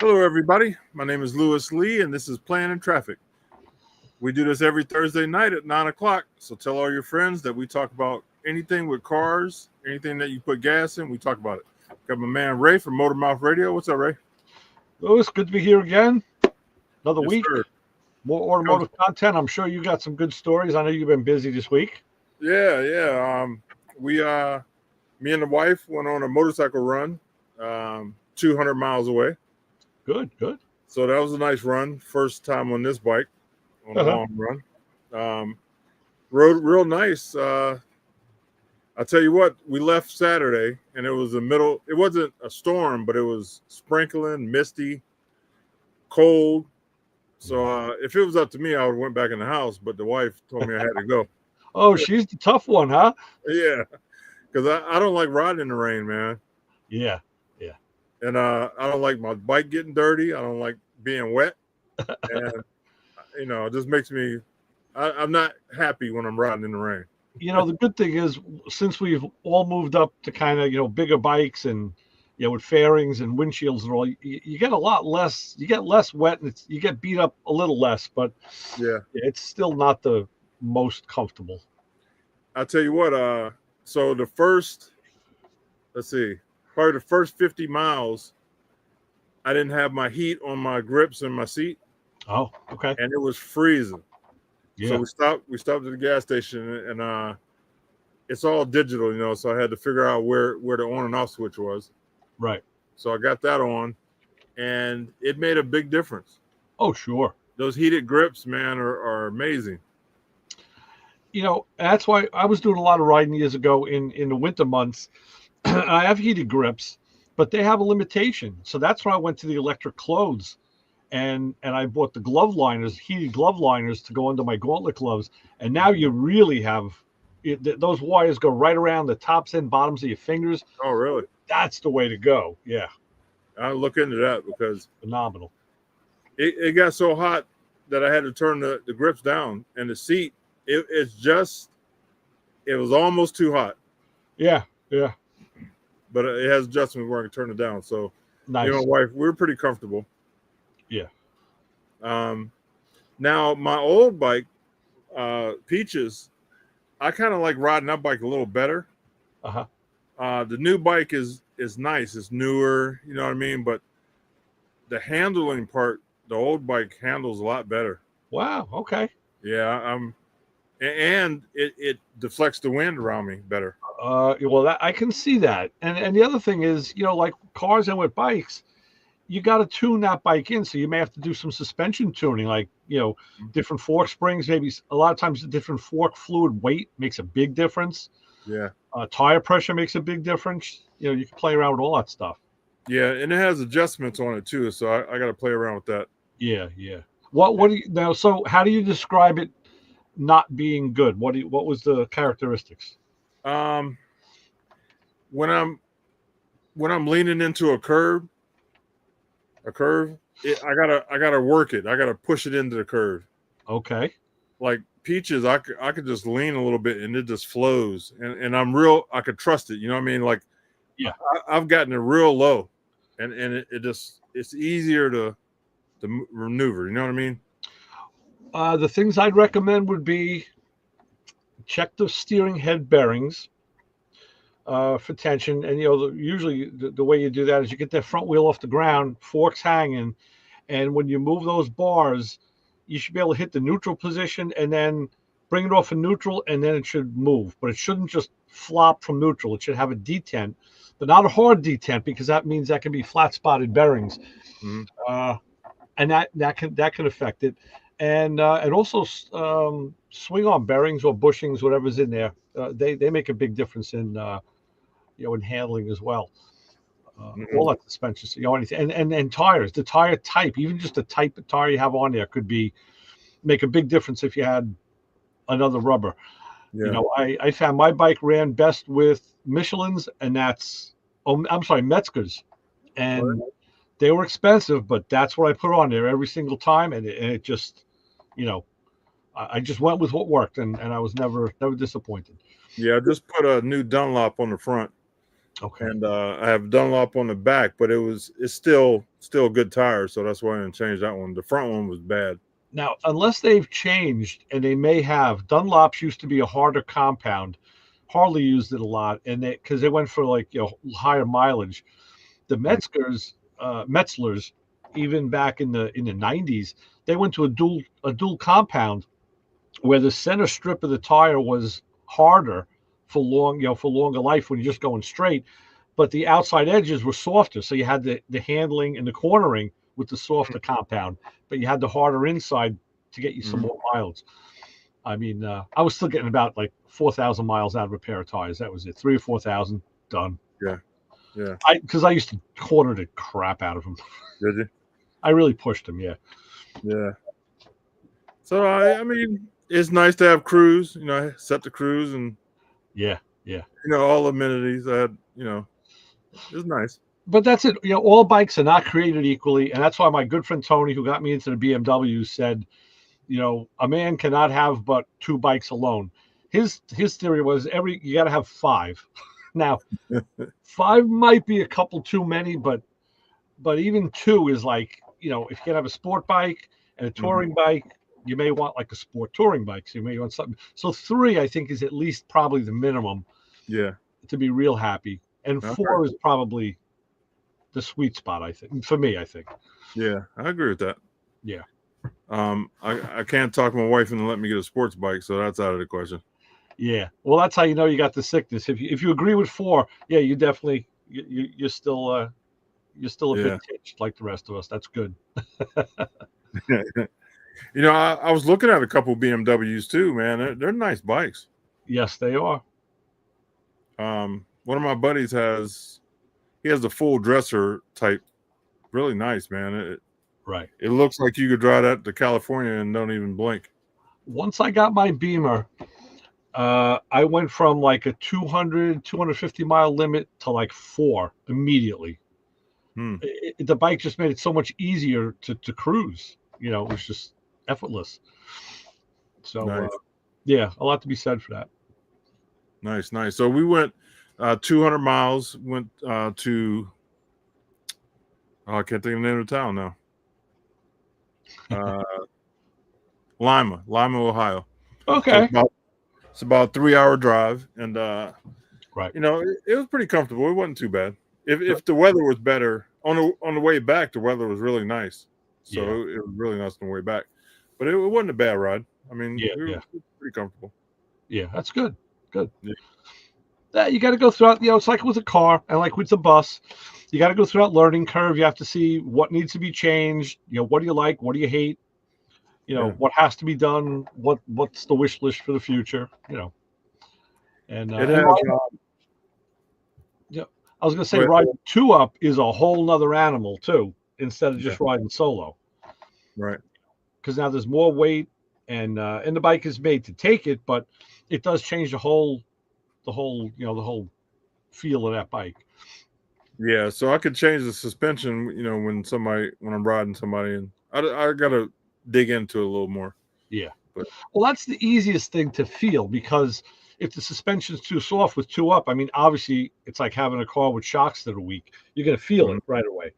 Hello, everybody. My name is Lewis Lee, and this is Plan and Traffic. We do this every Thursday night at 9 o'clock, so tell all your friends that we talk about anything with cars, anything that you put gas in, we talk about it. Got my man Ray from Motor Mouth Radio. What's up, Ray? Lewis, good to be here again. Another Yes, week. sir. More automotive content. I'm sure you got some good stories. I know you've been busy this week. Yeah. Me and the wife went on a motorcycle run 200 miles away. Good. So that was a nice run. First time on this bike on a long run. Rode real nice. I tell you what, we left Saturday and it wasn't a storm, but it was sprinkling, misty, cold. So if it was up to me, I would have went back in the house, but the wife told me I had to go. Oh, she's the tough one, huh? Yeah, because I don't like riding in the rain, man. Yeah. And I don't like my bike getting dirty. I don't like being wet. And, it just makes me, I'm not happy when I'm riding in the rain. The good thing is, since we've all moved up to kind of, bigger bikes and, with fairings and windshields and all, you get a lot less, you get less wet and you get beat up a little less, but yeah, it's still not the most comfortable. I'll tell you what, so probably the first 50 miles, I didn't have my heat on my grips and my seat. Oh, okay. And it was freezing. Yeah. So we stopped at the gas station and it's all digital, so I had to figure out where the on and off switch was. Right. So I got that on and it made a big difference. Oh, sure. Those heated grips, man, are amazing. That's why I was doing a lot of riding years ago in the winter months. I have heated grips, but they have a limitation. So that's why I went to the electric clothes and I bought the glove liners, heated glove liners to go under my gauntlet gloves. And now you really have those wires go right around the tops and bottoms of your fingers. Oh, really? That's the way to go. Yeah. I'll look into that because phenomenal. It got so hot that I had to turn the grips down and the seat. It was almost too hot. Yeah. But it has adjustments where I can turn it down. So, nice. My wife, we're pretty comfortable. Yeah. Now my old bike, Peaches, I kind of like riding that bike a little better. The new bike is nice. It's newer, you know what I mean? But the handling part, the old bike handles a lot better. Wow. Okay. Yeah. And it deflects the wind around me better. Well, I can see that. And the other thing is, like cars and with bikes, you got to tune that bike in. So you may have to do some suspension tuning, like, different fork springs. Maybe a lot of times the different fork fluid weight makes a big difference. Yeah. Tire pressure makes a big difference. You can play around with all that stuff. Yeah. And it has adjustments on it too. So I got to play around with that. Yeah. What do you now? So how do you describe it not being good? What was the characteristics? When I'm leaning into a curve, I gotta work it. I gotta push it into the curve. Okay. Like Peaches, I could just lean a little bit and it just flows, and I could trust it. You know what I mean? Like, yeah, I've gotten it real low, and it's easier to maneuver. You know what I mean? The things I'd recommend would be check the steering head bearings for tension. And, usually the way you do that is you get that front wheel off the ground, forks hanging. And when you move those bars, you should be able to hit the neutral position and then bring it off of neutral, and then it should move. But it shouldn't just flop from neutral. It should have a detent, but not a hard detent, because that means that can be flat spotted bearings. Mm-hmm. And that can affect it. And also swing arm bearings or bushings, whatever's in there, they make a big difference in in handling as well. All that suspension, anything, and tires, the tire type, even just the type of tire you have on there could make a big difference if you had another rubber. Yeah. I found my bike ran best with Michelin's, and Metzger's, and they were expensive, but that's what I put on there every single time, and it just, I just went with what worked, and I was never disappointed. Yeah, I just put a new Dunlop on the front. Okay. and I have Dunlop on the back, but it's still a good tire, so that's why I didn't change that one. The front one was bad. Now, unless they've changed, and they may have, Dunlops used to be a harder compound. Harley used it a lot, and because they went for like higher mileage. The Metzlers, even back in the '90s, they went to a dual compound where the center strip of the tire was harder for for longer life when you're just going straight, but the outside edges were softer. So you had the handling and the cornering with the softer compound, but you had the harder inside to get you some Mhm. more miles. I mean, I was still getting about like 4,000 miles out of a pair of tires. That was it, 3 or 4,000 done. Yeah, yeah. Because I used to corner the crap out of them. Did you? I really pushed them. Yeah. Yeah. So I mean, it's nice to have cruise. I set the cruise and Yeah. Yeah. all amenities. I had it's nice. But that's it. All bikes are not created equally, and that's why my good friend Tony, who got me into the BMW, said, a man cannot have but two bikes alone. His theory was you got to have five. Now, five might be a couple too many, but even two is like, if you can have a sport bike and a touring bike, you may want like a sport touring bike. So you may want something. So three, I think, is at least probably the minimum Yeah. to be real happy, and Okay. four is probably the sweet spot, I think, for me. I think. Yeah, I agree with that. Yeah. I can't talk my wife into letting me get a sports bike, so that's out of the question. Yeah. Well, that's how you know you got the sickness. If you agree with four, yeah, you definitely you're still a vintage like the rest of us. That's good. I was looking at a couple BMWs too, man. They're nice bikes. Yes, they are. One of my buddies has the full dresser type. Really nice, man. Right. It looks like you could drive that to California and don't even blink. Once I got my Beamer, I went from like a 250 mile limit to like 4 immediately. The bike just made it so much easier to cruise. It was just effortless. So, Nice. yeah, a lot to be said for that. Nice. So we went 200 miles, went to, I can't think of the name of the town now. Lima, Ohio. Okay. So it's about a 3-hour drive, and right. it was pretty comfortable. It wasn't too bad. If the weather was better on the way back, the weather was really nice. So it was really nice on the way back. But it wasn't a bad ride. I mean, we were pretty comfortable. Yeah, that's good. Good. Yeah. That you got to go throughout. It's like with a car and like with the bus. You got to go through that learning curve. You have to see what needs to be changed. What do you like? What do you hate? What has to be done? What's the wish list for the future? And it has. I was going to say riding 2-up is a whole nother animal too, instead of just riding solo. Right. Because now there's more weight, and the bike is made to take it, but it does change the whole feel of that bike. Yeah, so I could change the suspension, when I'm riding somebody, and I gotta dig into it a little more. Yeah. Well, that's the easiest thing to feel, because if the suspension's too soft with 2-up, I mean, obviously it's like having a car with shocks that are weak. You're gonna feel it right away.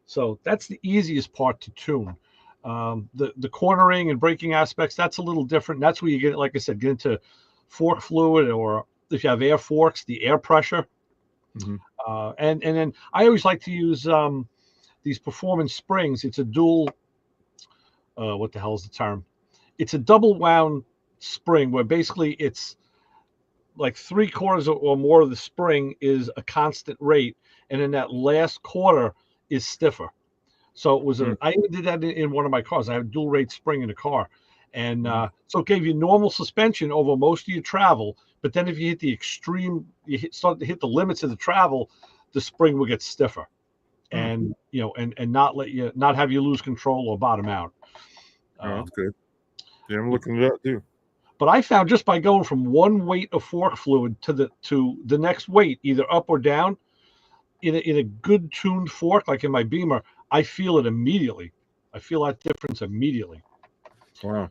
So that's the easiest part to tune. The cornering and braking aspects, that's a little different. That's where you get, like I said, get into fork fluid, or if you have air forks, the air pressure. And then I always like to use these performance springs. It's a dual, what the hell is the term? It's a double wound spring, where basically it's like 3/4 or more of the spring is a constant rate, and then that last quarter is stiffer. So it was I even did that in one of my cars. I have a dual rate spring in the car. And so it gave you normal suspension over most of your travel. But then if you hit the extreme, start to hit the limits of the travel, the spring will get stiffer, and and not have you lose control or bottom out. That's good. Yeah, I'm looking it up too. But I found, just by going from one weight of fork fluid to the next weight, either up or down, in a good tuned fork, like in my Beamer, I feel it immediately. I feel that difference immediately. Wow.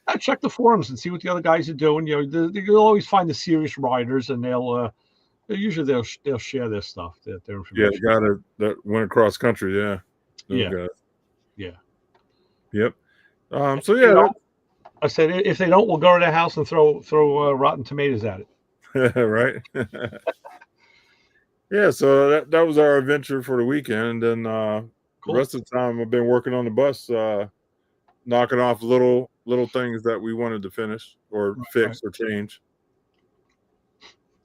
I check the forums and see what the other guys are doing. You'll always find the serious riders, and they'll Usually they'll share their stuff, their Yeah, the information. guy that went across country. Yeah, those Yeah, guys. yeah. Yep. And So if they yeah, don't, I said if they don't, we'll go to their house and throw rotten tomatoes at it. right. Yeah. So that was our adventure for the weekend, and the Cool. rest of the time I've been working on the bus, knocking off little things that we wanted to finish or Right, right. fix or change.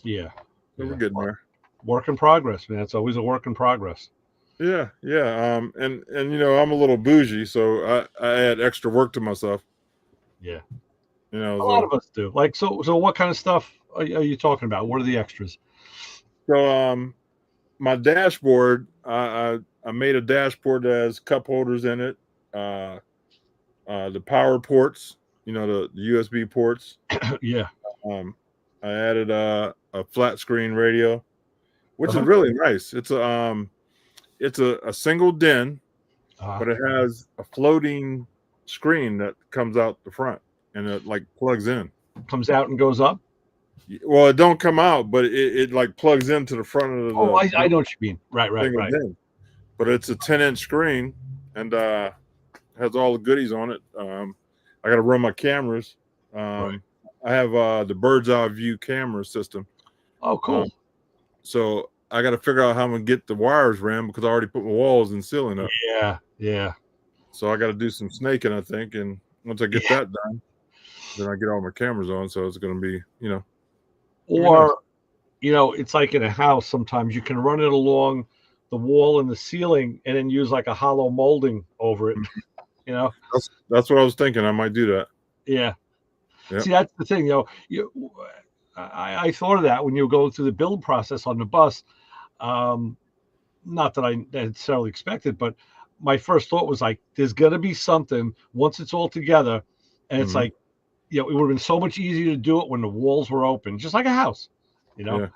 Yeah, So we're yeah. getting there. Work in progress, man. It's always a work in progress. Yeah, yeah. And I'm a little bougie, so I add extra work to myself. Yeah, a lot So of us do. Like, so what kind of stuff are you talking about? What are the extras? so my dashboard, I made a dashboard that has cup holders in it, uh, the power ports, the USB ports. Yeah. Um, I added a flat screen radio, which is Uh-huh. really nice. It's a single DIN, Uh, but it has a floating screen that comes out the front and it like plugs in. Comes out and goes up. Well, it don't come out, but it like plugs into the front of Oh, the I know what you mean. Right, right, single right, DIN. But it's a 10-inch screen and has all the goodies on it. I got to run my cameras. right. I have the bird's eye view camera system. Oh, Um, cool. so I got to figure out how I'm gonna get the wires ran because I already put my walls and ceiling up. Yeah, yeah, So I got to do some snaking, I think. And once I get yeah. that done, then I get all my cameras on. So it's gonna be, gonna be nice. Or it's like in a house. Sometimes you can run it along the wall and the ceiling, and then use like a hollow molding over it. You know. That's what I was thinking. I might do that. Yeah. Yep. See, that's the thing. I thought of that when you were going through the build process on the bus. Um, Not that I necessarily expected, but my first thought was like, there's going to be something once it's all together. And it's Mhm. like, it would have been so much easier to do it when the walls were open, just like a house, you know? Yeah.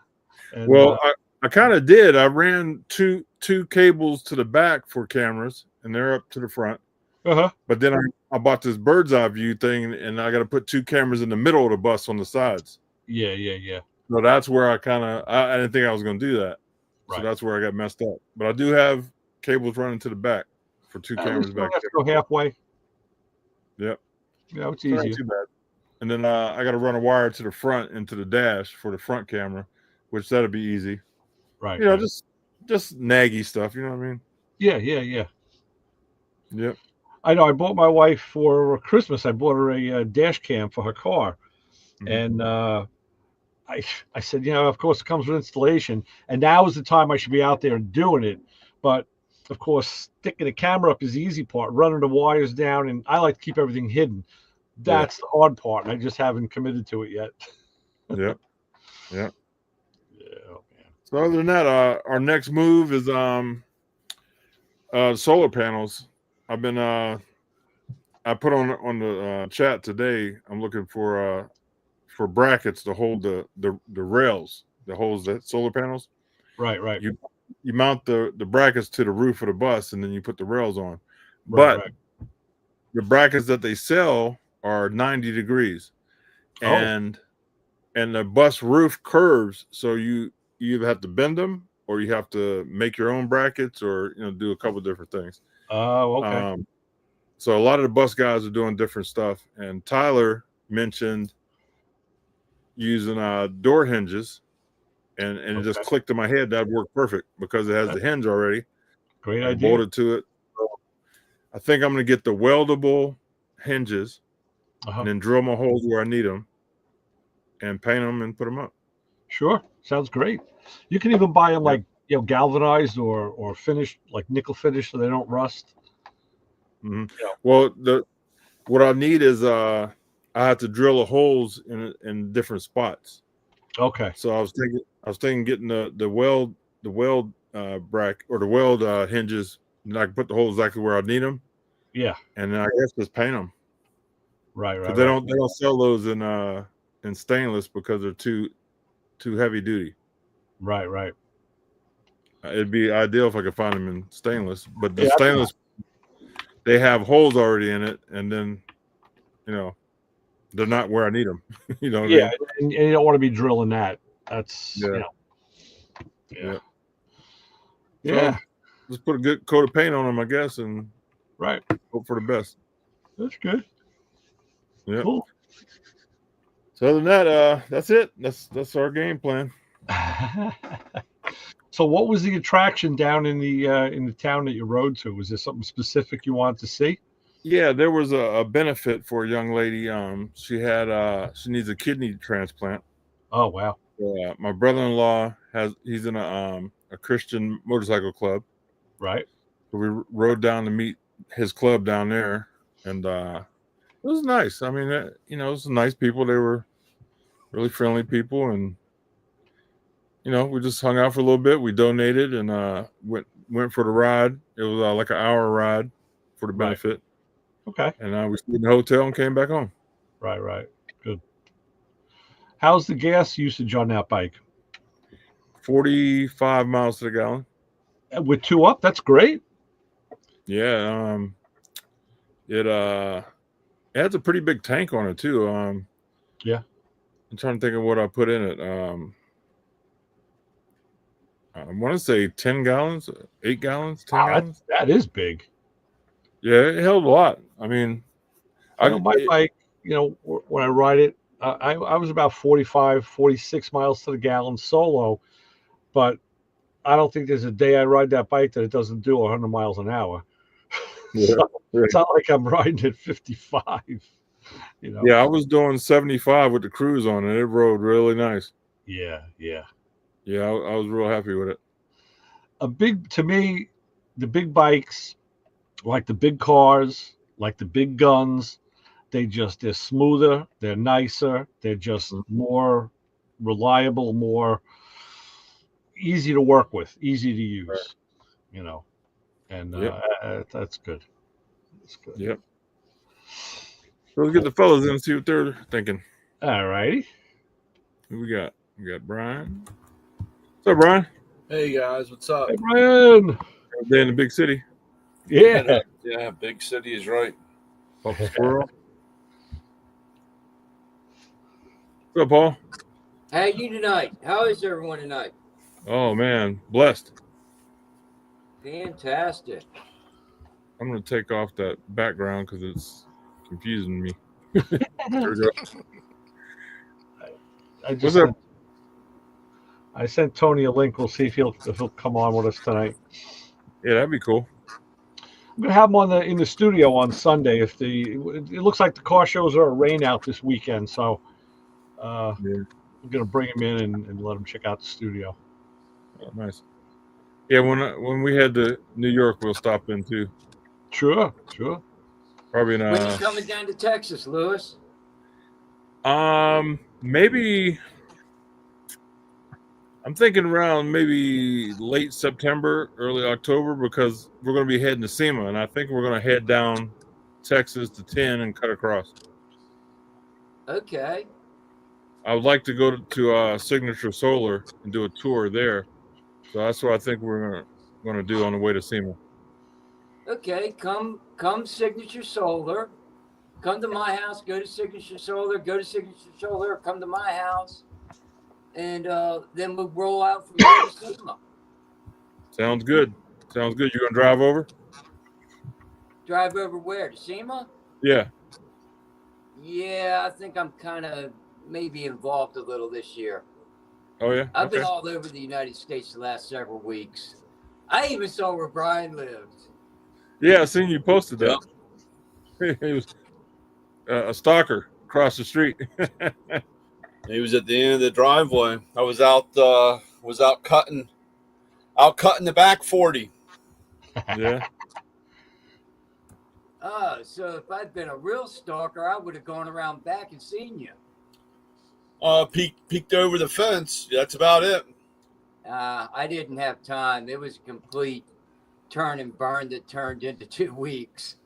And, Well, I kind of did. I ran two cables to the back for cameras, and they're up to the front. uh-huh. But then I bought this bird's eye view thing, and I got to put two cameras in the middle of the bus on the sides. Yeah, yeah, yeah. So that's where I didn't think I was going to do that. So Right. that's where I got messed up. But I do have cables running to the back for two At cameras least you back don't have to there. go halfway. Yep. It's So not easier. too bad. And then I got to run a wire to the front into the dash for the front camera, which that'll be easy. Right, right. Just naggy stuff. You know what I mean? Yeah, yeah, yeah. Yep. I know. I bought my wife for Christmas. I bought her a dash cam for her car, Mhm. and I said, of course, it comes with installation, and now is the time I should be out there doing it. But of course, sticking the camera up is the easy part. Running the wires down, and I like to keep everything hidden. Yeah. That's the hard part, and I just haven't committed to it yet. Yep. Yep. Yeah, oh, man. So other than that, our next move is solar panels. I've been I put on the chat today. I'm looking for brackets to hold the rails that holds the solar panels. Right, right, You mount the brackets to the roof of the bus, and then you put the rails on. right, But right. the brackets that they sell are 90 degrees, Oh, and the bus roof curves, so you either have to bend them or you have to make your own brackets, or do a couple different things. oh, okay. So a lot of the bus guys are doing different stuff, and Tyler mentioned using door hinges, and it just Okay. clicked in my head that worked perfect because it has the hinge already. Great I can idea. bolt it to it. So I think I'm going to get the weldable hinges Uh-huh. and then drill my holes where I need them and paint them and put them up. Sure, sounds great. You can even buy them Yeah. like galvanized or finished, like nickel finish, so they don't rust. Mhm. Yeah. Well, what I need is I have to drill the holes in different spots. Okay. So I was thinking getting the weld bracket or the weld hinges, and I can put the holes exactly where I need them, Yeah. and then I guess just paint them Right. Right. because Right. they don't sell those in stainless because they're too heavy duty. Right. Right. It'd be ideal if I could find them in stainless, but the Yeah. stainless, they have holes already in it, and then they're not where I need them. You know what I Yeah. mean? And you don't want to be drilling that. That's Yeah. Yeah. So just put a good coat of paint on them, I guess, and Right. hope for the best. That's good. Yeah. Cool. So other than that, that's it. That's our game plan. So, what was the attraction down in the town that you rode to? Was there something specific you wanted to see? Yeah, there was a benefit for a young lady. She needs a kidney transplant. Oh, wow. My brother-in-law he's in a Christian motorcycle club. Right. So we rode down to meet his club down there, and it was nice. I mean, it was nice people. They were really friendly people, and we just hung out for a little bit. We donated and went for the ride. It was like an hour ride for the Right. benefit, Okay. and we stayed in the hotel and came back home. Right. Good. How's the gas usage on that bike? 45 miles to the gallon. With two up, that's great. Yeah, it has a pretty big tank on it too. Yeah. I'm trying to think of what I put in it. I want to say 10 gallons, 8 gallons, 10 Wow, gallons. that is big. Yeah, it held a lot. I mean, My bike, when I ride it, I was about 45, 46 miles to the gallon solo, but I don't think there's a day I ride that bike that it doesn't do 100 miles an hour. Yeah, So it's not like I'm riding at 55. Yeah, I was doing 75 with the cruise on it. It rode really nice. Yeah. Yeah, I was real happy with it. To me, the big bikes, like the big cars, like the big guns, they're smoother, they're nicer, they're just more reliable, more easy to work with, easy to use, and Yep. that's good. That's good. Yep. So let's get the fellas in and see what they're thinking. All righty. Who we got? We got Brian. What's up, Brian? Hey guys, what's up? Hey, Brian. Day in the big city. Yeah. Yeah, big city is right. Pop Squirrel. What's up, Paul? How you tonight? How is everyone tonight? Oh man, blessed. Fantastic. I'm gonna take off that background because it's confusing me. There we go. What's up? I sent Tony a link. We'll see if he'll come on with us tonight. Yeah, that'd be cool. I'm gonna have him in the studio on Sunday. It looks like the car shows are a rain out this weekend, so I'm gonna bring him in and let him check out the studio. Oh, nice. Yeah, when we head to New York, we'll stop in too. Sure. Probably When you coming down to Texas, Lewis? Maybe I'm thinking around maybe late September, early October, because we're going to be heading to SEMA, and I think we're going to head down Texas to 10 and cut across. Okay. I would like to go to Signature Solar and do a tour there, so that's what I think we're going to do on the way to SEMA. Okay, come Signature Solar. Come to my house, go to Signature Solar, come to my house, and then we'll roll out from there to SEMA. Sounds good. You going to drive over? Drive over where? To SEMA? Yeah. Yeah, I think I'm kind of maybe involved a little this year. Oh, yeah? I've been all over the United States the last several weeks. I even saw where Brian lived. Yeah, I seen you posted that. Yep. He was a stalker across the street. He was at the end of the driveway. I was out cutting the back 40. Yeah. So if I'd been a real stalker, I would have gone around back and seen you. Peeked over the fence. That's about it. I didn't have time. It was a complete turn and burn that turned into 2 weeks.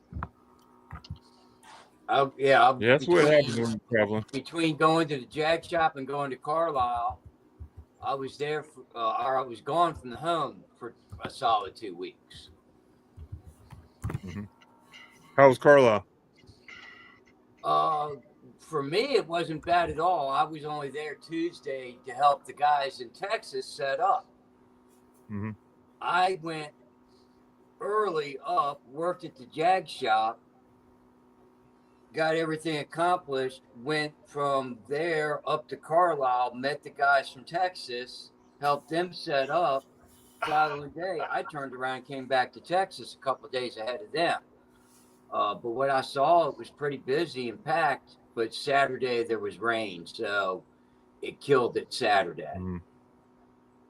That's what happens when you're traveling. Between going to the jag shop and going to Carlisle, I was there I was gone from the home for a solid 2 weeks. Mm-hmm. How was Carlisle? For me, it wasn't bad at all. I was only there Tuesday to help the guys in Texas set up. Mhm. I went early up, worked at the Jag shop, got everything accomplished, went from there up to Carlisle, met the guys from Texas, helped them set up. Following day, I turned around and came back to Texas a couple of days ahead of them. But what I saw, it was pretty busy and packed. But Saturday there was rain, so it killed it Saturday. Mhm.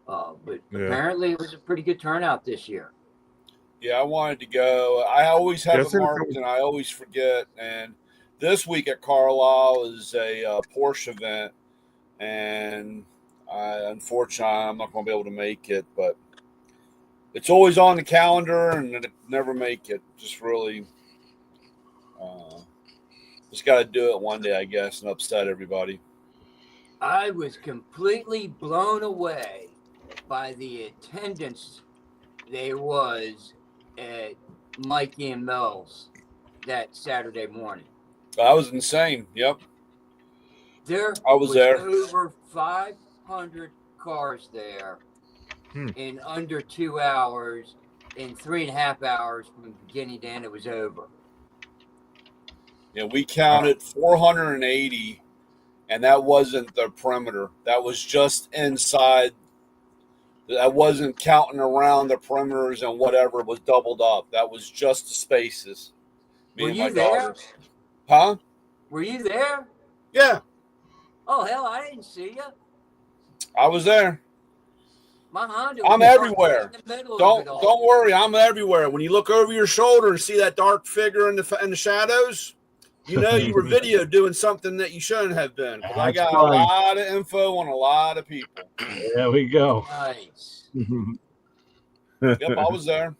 But Yeah. apparently it was a pretty good turnout this year. Yeah, I wanted to go. I always have Yes, it it marked, was. and I always forget. And this week at Carlisle is a Porsche event, and unfortunately, I'm not going to be able to make it. But it's always on the calendar, and I never make it. Just really, just got to do it one day, I guess, and upset everybody. I was completely blown away by the attendance there was at Mikey and Mel's that Saturday morning. That was insane. Yep, There I was there. over 500 cars there in under 2 hours. In 3.5 hours from beginning to end, it was over. Yeah, we counted 480, and that wasn't the perimeter. That was just inside. That wasn't counting around the perimeters and whatever was doubled up. That was just the spaces. Me Were and my you there? daughters. Huh? Were you there? Yeah, Oh, hell, I didn't see you. I was there. My Honda I'm was everywhere. right in the middle of Don't it all. don't worry. I'm everywhere. When you look over your shoulder and see that dark figure in the shadows, you know you were video doing something that you shouldn't have been. Because I That's got right. a lot of info on a lot of people. There we go. Nice. Yep, I was there.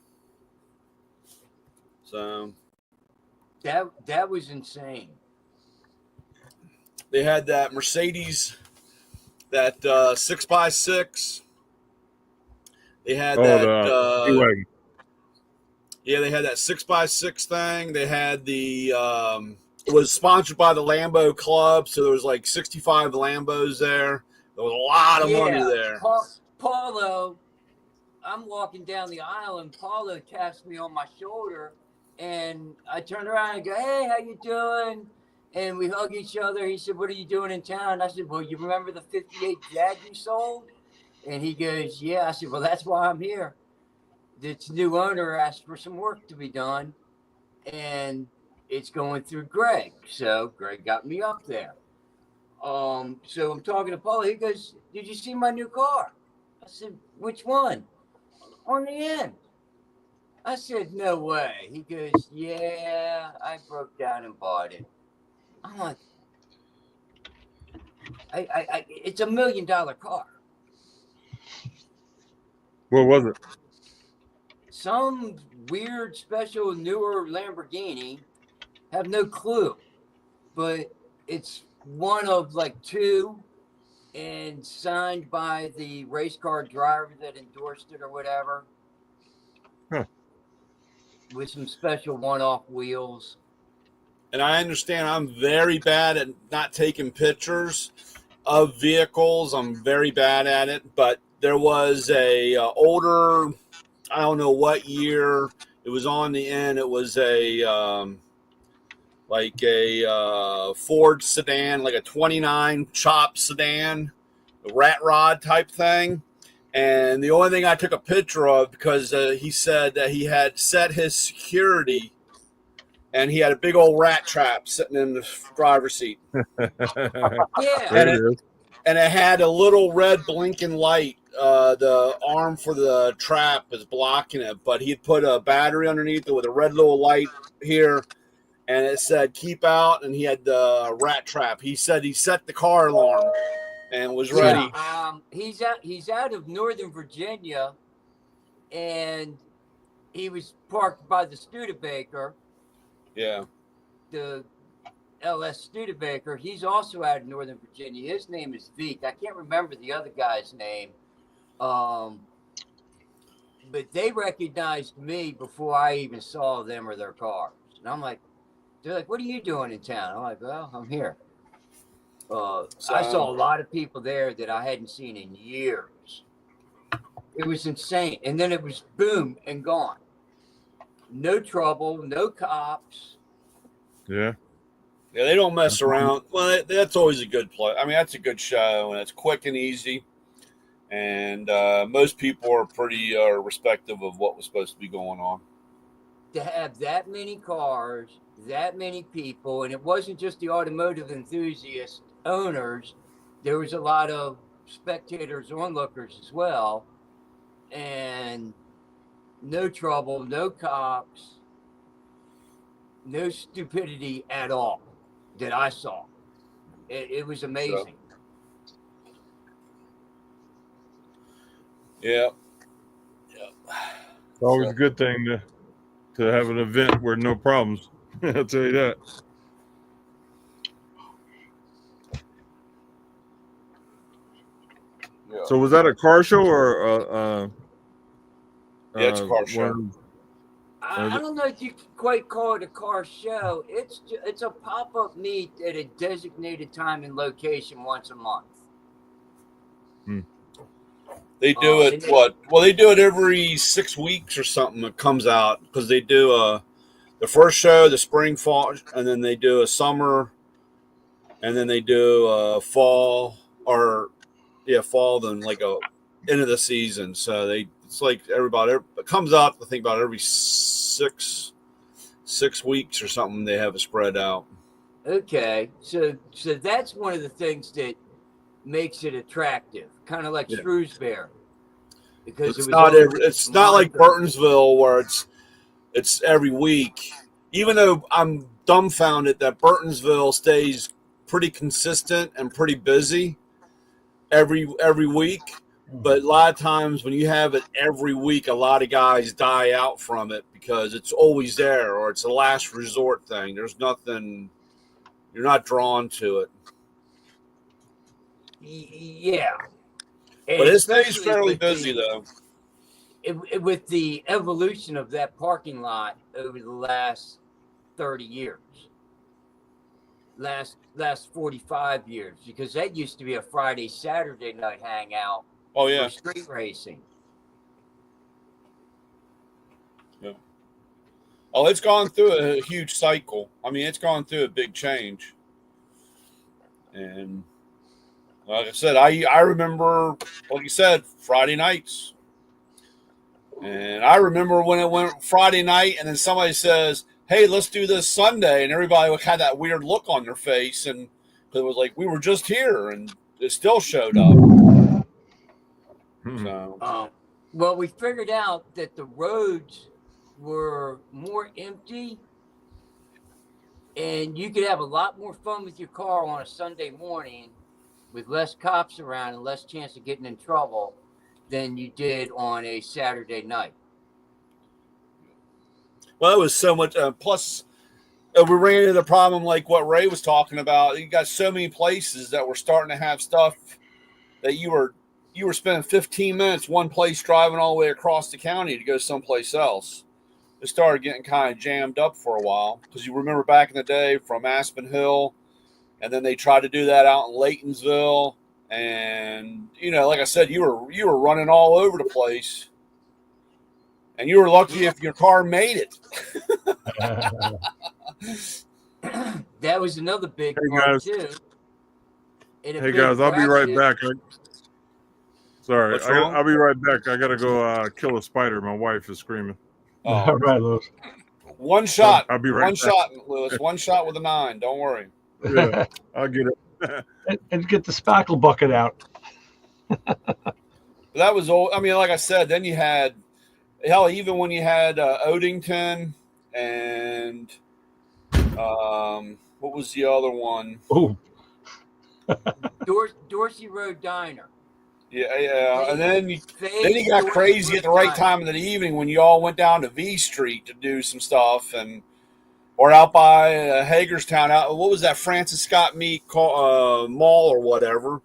So That was insane. they had that Mercedes, that 6x6. They had that. G-Wagon. Yeah, they had that 6x6 thing. They had the. It was sponsored by the Lambo Club, so there was like 65 Lambos there. There was a lot of money there. Paulo, I'm walking down the aisle and Paulo taps me on my shoulder, and I turn around and go, "Hey, how you doing?" And we hug each other. He said, "What are you doing in town?" I said, "Well, you remember the '58 Jag you sold?" And he goes, "Yeah." I said, "Well, that's why I'm here. Its new owner asked for some work to be done, and it's going through Greg. So Greg got me up there. So I'm talking to Paulo. He goes, "Did you see my new car?" I said, "Which one?" "On the end." I said, "No way." He goes, "Yeah, I broke down and bought it." I'm like, it's $1 million car. What was it? Some weird, special, newer Lamborghini. Have no clue, but it's one of like two, and signed by the race car driver that endorsed it or whatever. Huh. With some special one-off wheels. And I understand I'm very bad at not taking pictures of vehicles. I'm very bad at it. But there was a older, I don't know what year. It was on the end. It was a like a Ford sedan, like a 29 chop sedan, a rat rod type thing. And the only thing I took a picture of, because he said that he had set his security, and he had a big old rat trap sitting in the driver's seat. Yeah. There it is. And it had a little red blinking light. The arm for the trap is blocking it, but he'd put a battery underneath it with a red little light here, and it said "keep out." And he had the rat trap. He said he set the car alarm and was ready. Yeah, he's out of Northern Virginia, and he was parked by the Studebaker, Yeah. the LS Studebaker. He's also out of Northern Virginia. His name is Veek. I can't remember the other guy's name. But they recognized me before I even saw them or their cars. And I'm like, they're like, "What are you doing in town?" I'm like, "Well, I'm here." I saw a lot of people there that I hadn't seen in years. It was insane. And then it was boom and gone. No trouble, no cops. Yeah. Yeah, they don't mess around. Well, that's always a good play. I mean, that's a good show, and it's quick and easy. And most people are pretty respective of what was supposed to be going on. To have that many cars, that many people, and it wasn't just the automotive enthusiast owners. There was a lot of spectators, onlookers as well. And no trouble, no cops, no stupidity at all that I saw. It was amazing. Yeah. It's always a good thing to have an event where no problems. I'll tell you that. Yeah. So was that a car show or Yeah, it's a car show. I don't know if you can quite call it a car show. It's a pop-up meet at a designated time and location once a month. They do it Well, they do it every 6 weeks or something. It comes out because they do the first show, the spring, fall, and then they do a summer, and then they do fall fall, then like a end of the season. So it's like it comes out. I think about every six weeks or something. They have it spread out. Okay, so that's one of the things that makes it attractive, kind of like Shrewsbury, because it's not like Burtonsville where it's every week. Even though I'm dumbfounded that Burtonsville stays pretty consistent and pretty busy every week, but a lot of times when you have it every week, a lot of guys die out from it because it's always there or it's a last resort thing. There's nothing, you're not drawn to it. Yeah. But it stays fairly busy, though. With the evolution of that parking lot over the last 30 years, last 45 years, because that used to be a Friday, Saturday night hangout. Oh, yeah. For street racing. Yeah. Oh, it's gone through a huge cycle. I mean, it's gone through a big change. And like I said, I remember, like you said, Friday nights. And I remember when it went Friday night and then somebody says, hey, let's do this Sunday. And everybody had that weird look on their face. And it was like, we were just here and it still showed up. So. Well, we figured out that the roads were more empty and you could have a lot more fun with your car on a Sunday morning with less cops around and less chance of getting in trouble than you did on a Saturday night. Well, it was so much. Plus, we ran into the problem like what Ray was talking about. You got so many places that were starting to have stuff that you were spending 15 minutes one place driving all the way across the county to go someplace else. It started getting kind of jammed up for a while because you remember back in the day from Aspen Hill, and then they tried to do that out in Laytonsville. And, like I said, you were running all over the place. And you were lucky if your car made it. That was another big part, too. Hey, guys, I'll be right back. Sorry, I'll be right back. I got to go kill a spider. My wife is screaming. Oh. All right, Lewis. One shot. I'll be right One back. shot, Lewis. One shot with a 9. Don't worry. Yeah, I'll get it. and get the spackle bucket out. That was old. I mean, like I said, then you had, even when you had Odington and what was the other one? Oh, Dorsey Road Diner. Yeah. And then you got crazy at the right time of the evening when you all went down to V Street to do some stuff, or out by Hagerstown. What was that Francis Scott Meat Mall or whatever?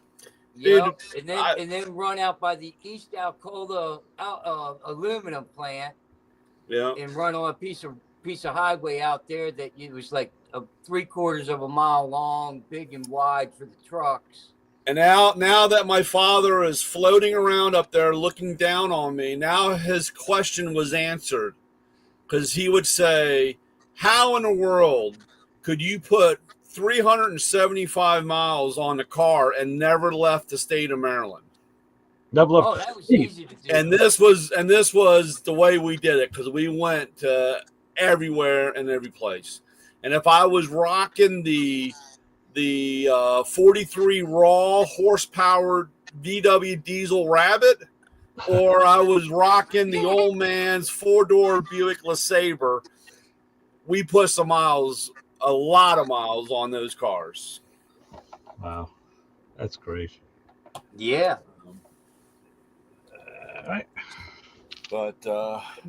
Yep. Dude, and then run out by the East Alcoa aluminum plant. Yeah. And run on a piece of highway out there that it was like 3/4 of a mile long, big and wide for the trucks. And now that my father is floating around up there looking down on me, now his question was answered. Because he would say, how in the world could you put 375 miles on the car and never left the state of Maryland? Never left Oh, the that was state. easy to do. And this was the way we did it, because we went to everywhere and every place. And if I was rocking the 43 raw horsepower VW diesel Rabbit, or I was rocking the old man's 4-door Buick LeSabre, we put some miles, a lot of miles on those cars. Wow, that's great. Yeah. All right. But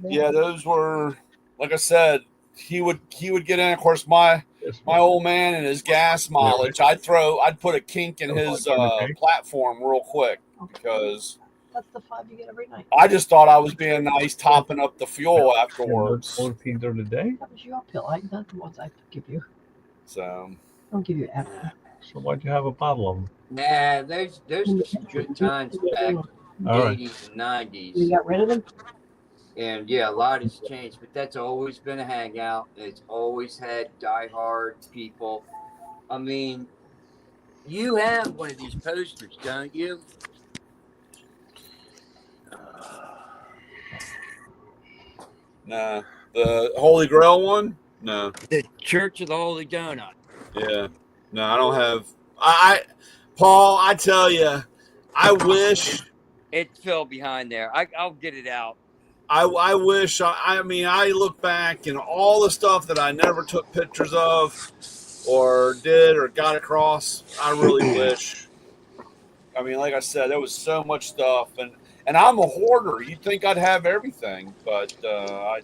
yeah, those were, like I said, he would get in. Of course, my old man and his gas mileage, I'd put a kink in his platform real quick, because That's the 5 you get every night. I just thought I was being nice, topping up the fuel afterwards. 14 during the day. That was your pill. I'm not the ones I give you. So I don't give you apple. So why'd you have a bottle of them? Nah, those were some good times back in the All right. 80s and You 90s. got rid of them? And yeah, a lot has changed, but that's always been a hangout. It's always had diehard people. I mean, you have one of these posters, don't you? nah, the Holy Grail one, no. The Church of the Holy Donut. Yeah, no, I don't have. Paul, I tell you, I wish. It fell behind there. I'll get it out. I wish. I mean, I look back and all the stuff that I never took pictures of, or did, or got across. I really wish. I mean, like I said, there was so much stuff, and I'm a hoarder. You'd think I'd have everything, but I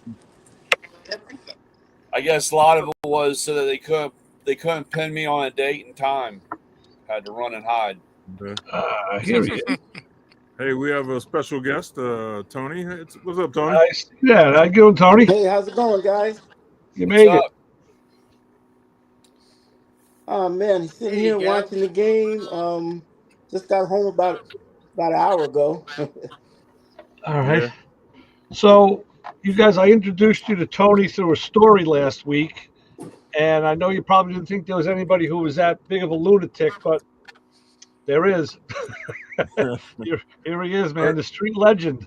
guess a lot of it was so that they couldn't pin me on a date and time. Had to run and hide. Okay. Here he is. Hey, we have a special guest, Tony. What's up, Tony? Nice. Yeah, how you doing, Tony? Hey, how's it going, guys? You made What's it. up? Oh man, sitting There here you go. watching the game. Just got home about an hour ago. All right. Yeah. So, you guys, I introduced you to Tony through a story last week, and I know you probably didn't think there was anybody who was that big of a lunatic, but there is. Here he is, man, the street legend.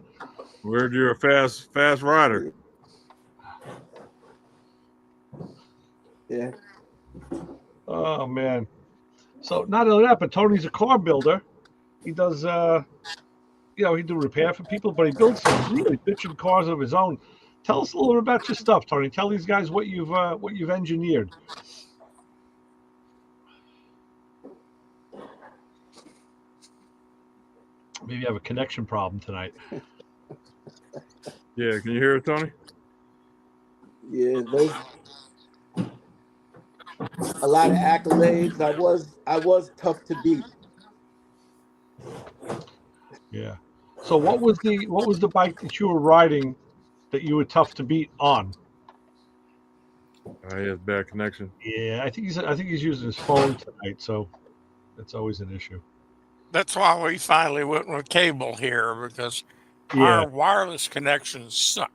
Where'd you're a fast rider? Yeah. Oh man. So not only that, but Tony's a car builder. He does he do repair for people, but he builds some really bitchin' cars of his own. Tell us a little bit about your stuff, Tony. Tell these guys what you've engineered. Maybe you have a connection problem tonight. Yeah, can you hear it, Tony? Yeah, those a lot of accolades. I was tough to beat. Yeah. So what was the bike that you were riding that you were tough to beat on? He has bad connection. Yeah, I think he's using his phone tonight, so that's always an issue. That's why we finally went with cable here, because Yeah, our wireless connections suck.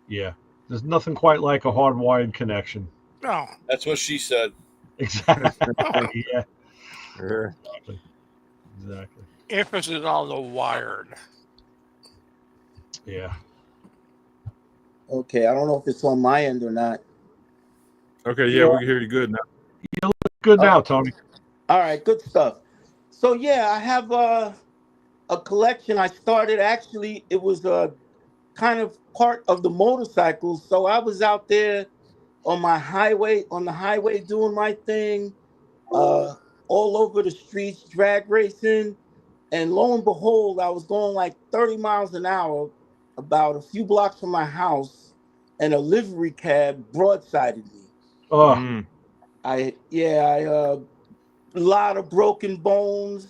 yeah. There's nothing quite like a hardwired connection. No. That's what she said. Exactly. Yeah. Yeah. Exactly. Emphasis on the wired. Yeah. Okay, I don't know if it's on my end or not. Okay, yeah, we can hear you good now. You look good now, Tony. All right, good stuff. So yeah, I have a collection. I started actually. It was kind of part of the motorcycles. So I was out there on the highway doing my thing, all over the streets, drag racing. And lo and behold, I was going like 30 miles an hour about a few blocks from my house, and a livery cab broadsided me. Oh, Mm. A lot of broken bones.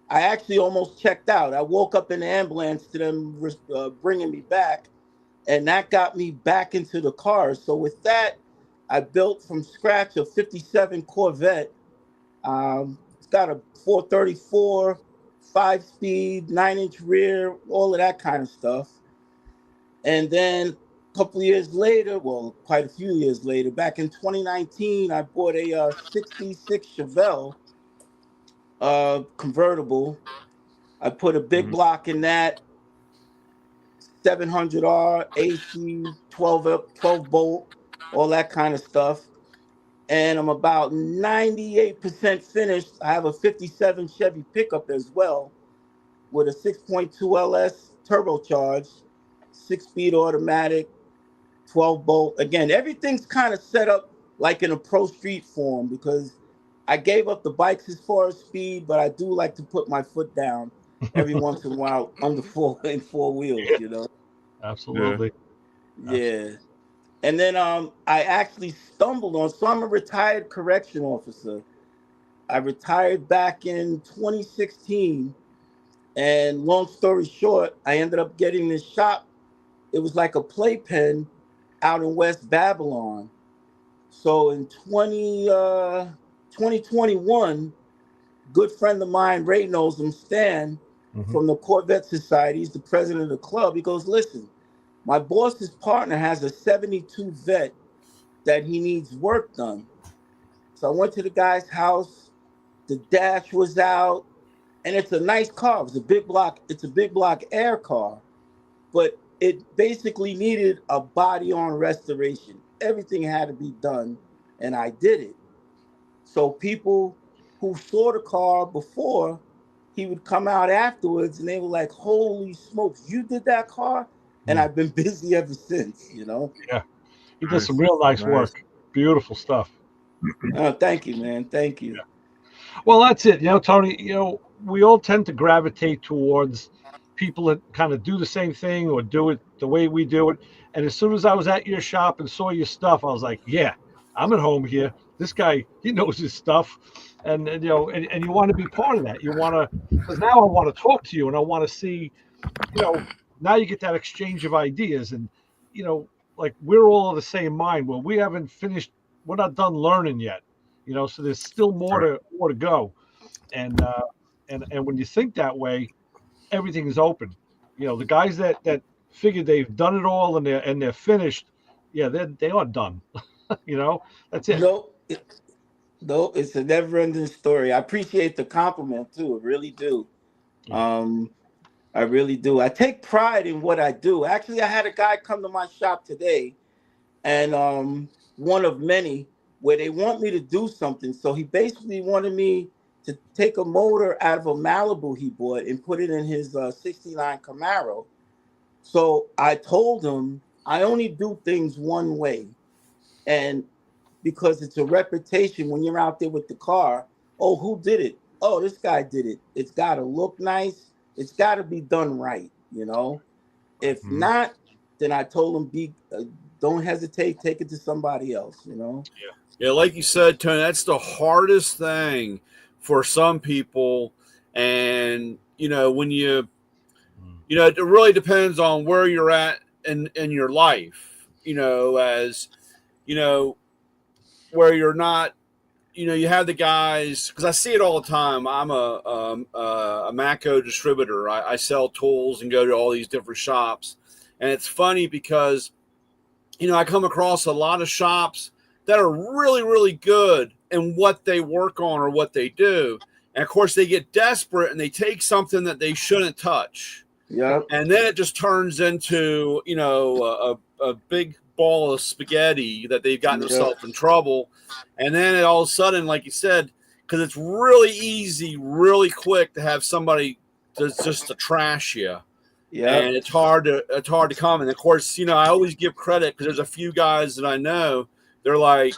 I actually almost checked out. I woke up in the ambulance to them bringing me back, and that got me back into the car. So with that, I built from scratch a 57 Corvette. got a 434, 5-speed, 9-inch rear, all of that kind of stuff. And then a couple of years later, well, quite a few years later, back in 2019, I bought a 66 Chevelle convertible. I put a big block in that, 700R, AC, 12 bolt, all that kind of stuff. And I'm about 98% finished. I have a 57 Chevy pickup as well with a 6.2 LS turbocharged, 6-speed automatic, 12 bolt. Again, everything's kind of set up like in a pro street form because I gave up the bikes as far as speed, but I do like to put my foot down every once in a while under four wheels, you know? Absolutely. Yeah. And then I actually stumbled on, so I'm a retired correction officer. I retired back in 2016. And long story short, I ended up getting this shop. It was like a playpen out in West Babylon. So in 2021, good friend of mine, Ray knows him, Stan, from the Corvette Society, he's the president of the club. He goes, listen, my boss's partner has a 72 Vet that he needs work done. So I went to the guy's house. The dash was out, and it's a nice car. It's a big block air car, but it basically needed a body on restoration. Everything had to be done, and I did it. So people who saw the car before, he would come out afterwards and they were like, holy smokes, you did that car? And I've been busy ever since, you know? Yeah. He does some real nice work. Beautiful stuff. Thank you, man. Thank you. Yeah. Well, that's it. You know, Tony, you know, we all tend to gravitate towards people that kind of do the same thing or do it the way we do it. And as soon as I was at your shop and saw your stuff, I was like, yeah, I'm at home here. This guy, he knows his stuff. And you know, and you want to be part of that. You want to, because now I want to talk to you and I want to see, you know, now you get that exchange of ideas. And, you know, like we're all of the same mind. Well, we haven't finished, we're not done learning yet, you know, so there's still more to go. And when you think that way, everything is open. You know, the guys that figure they've done it all and they're finished, yeah, they are done. You know, that's it. No, it's a never-ending story. I appreciate the compliment too. I really do. I really do. I take pride in what I do. Actually, I had a guy come to my shop today, and one of many where they want me to do something. So he basically wanted me to take a motor out of a Malibu he bought and put it in his 69 Camaro. So I told him I only do things one way. And because it's a reputation when you're out there with the car, oh, who did it? Oh, this guy did it. It's got to look nice. It's got to be done right, you know? If not, then I told him, don't hesitate, take it to somebody else, you know? Yeah, like you said, Tony, that's the hardest thing for some people. And, you know, when it really depends on where you're at in your life, you know, as, you know, where you're not, you know, you have the guys, because I see it all the time. I'm a Maco distributor. I sell tools and go to all these different shops. And it's funny because, you know, I come across a lot of shops that are really, really good in what they work on or what they do. And of course, they get desperate and they take something that they shouldn't touch. Yeah. And then it just turns into, you know, a big ball of spaghetti that they've gotten themselves in trouble. And then all of a sudden, like you said, because it's really easy, really quick to have somebody just to trash you. Yeah. And it's hard to come. And of course, you know, I always give credit because there's a few guys that I know, they're like,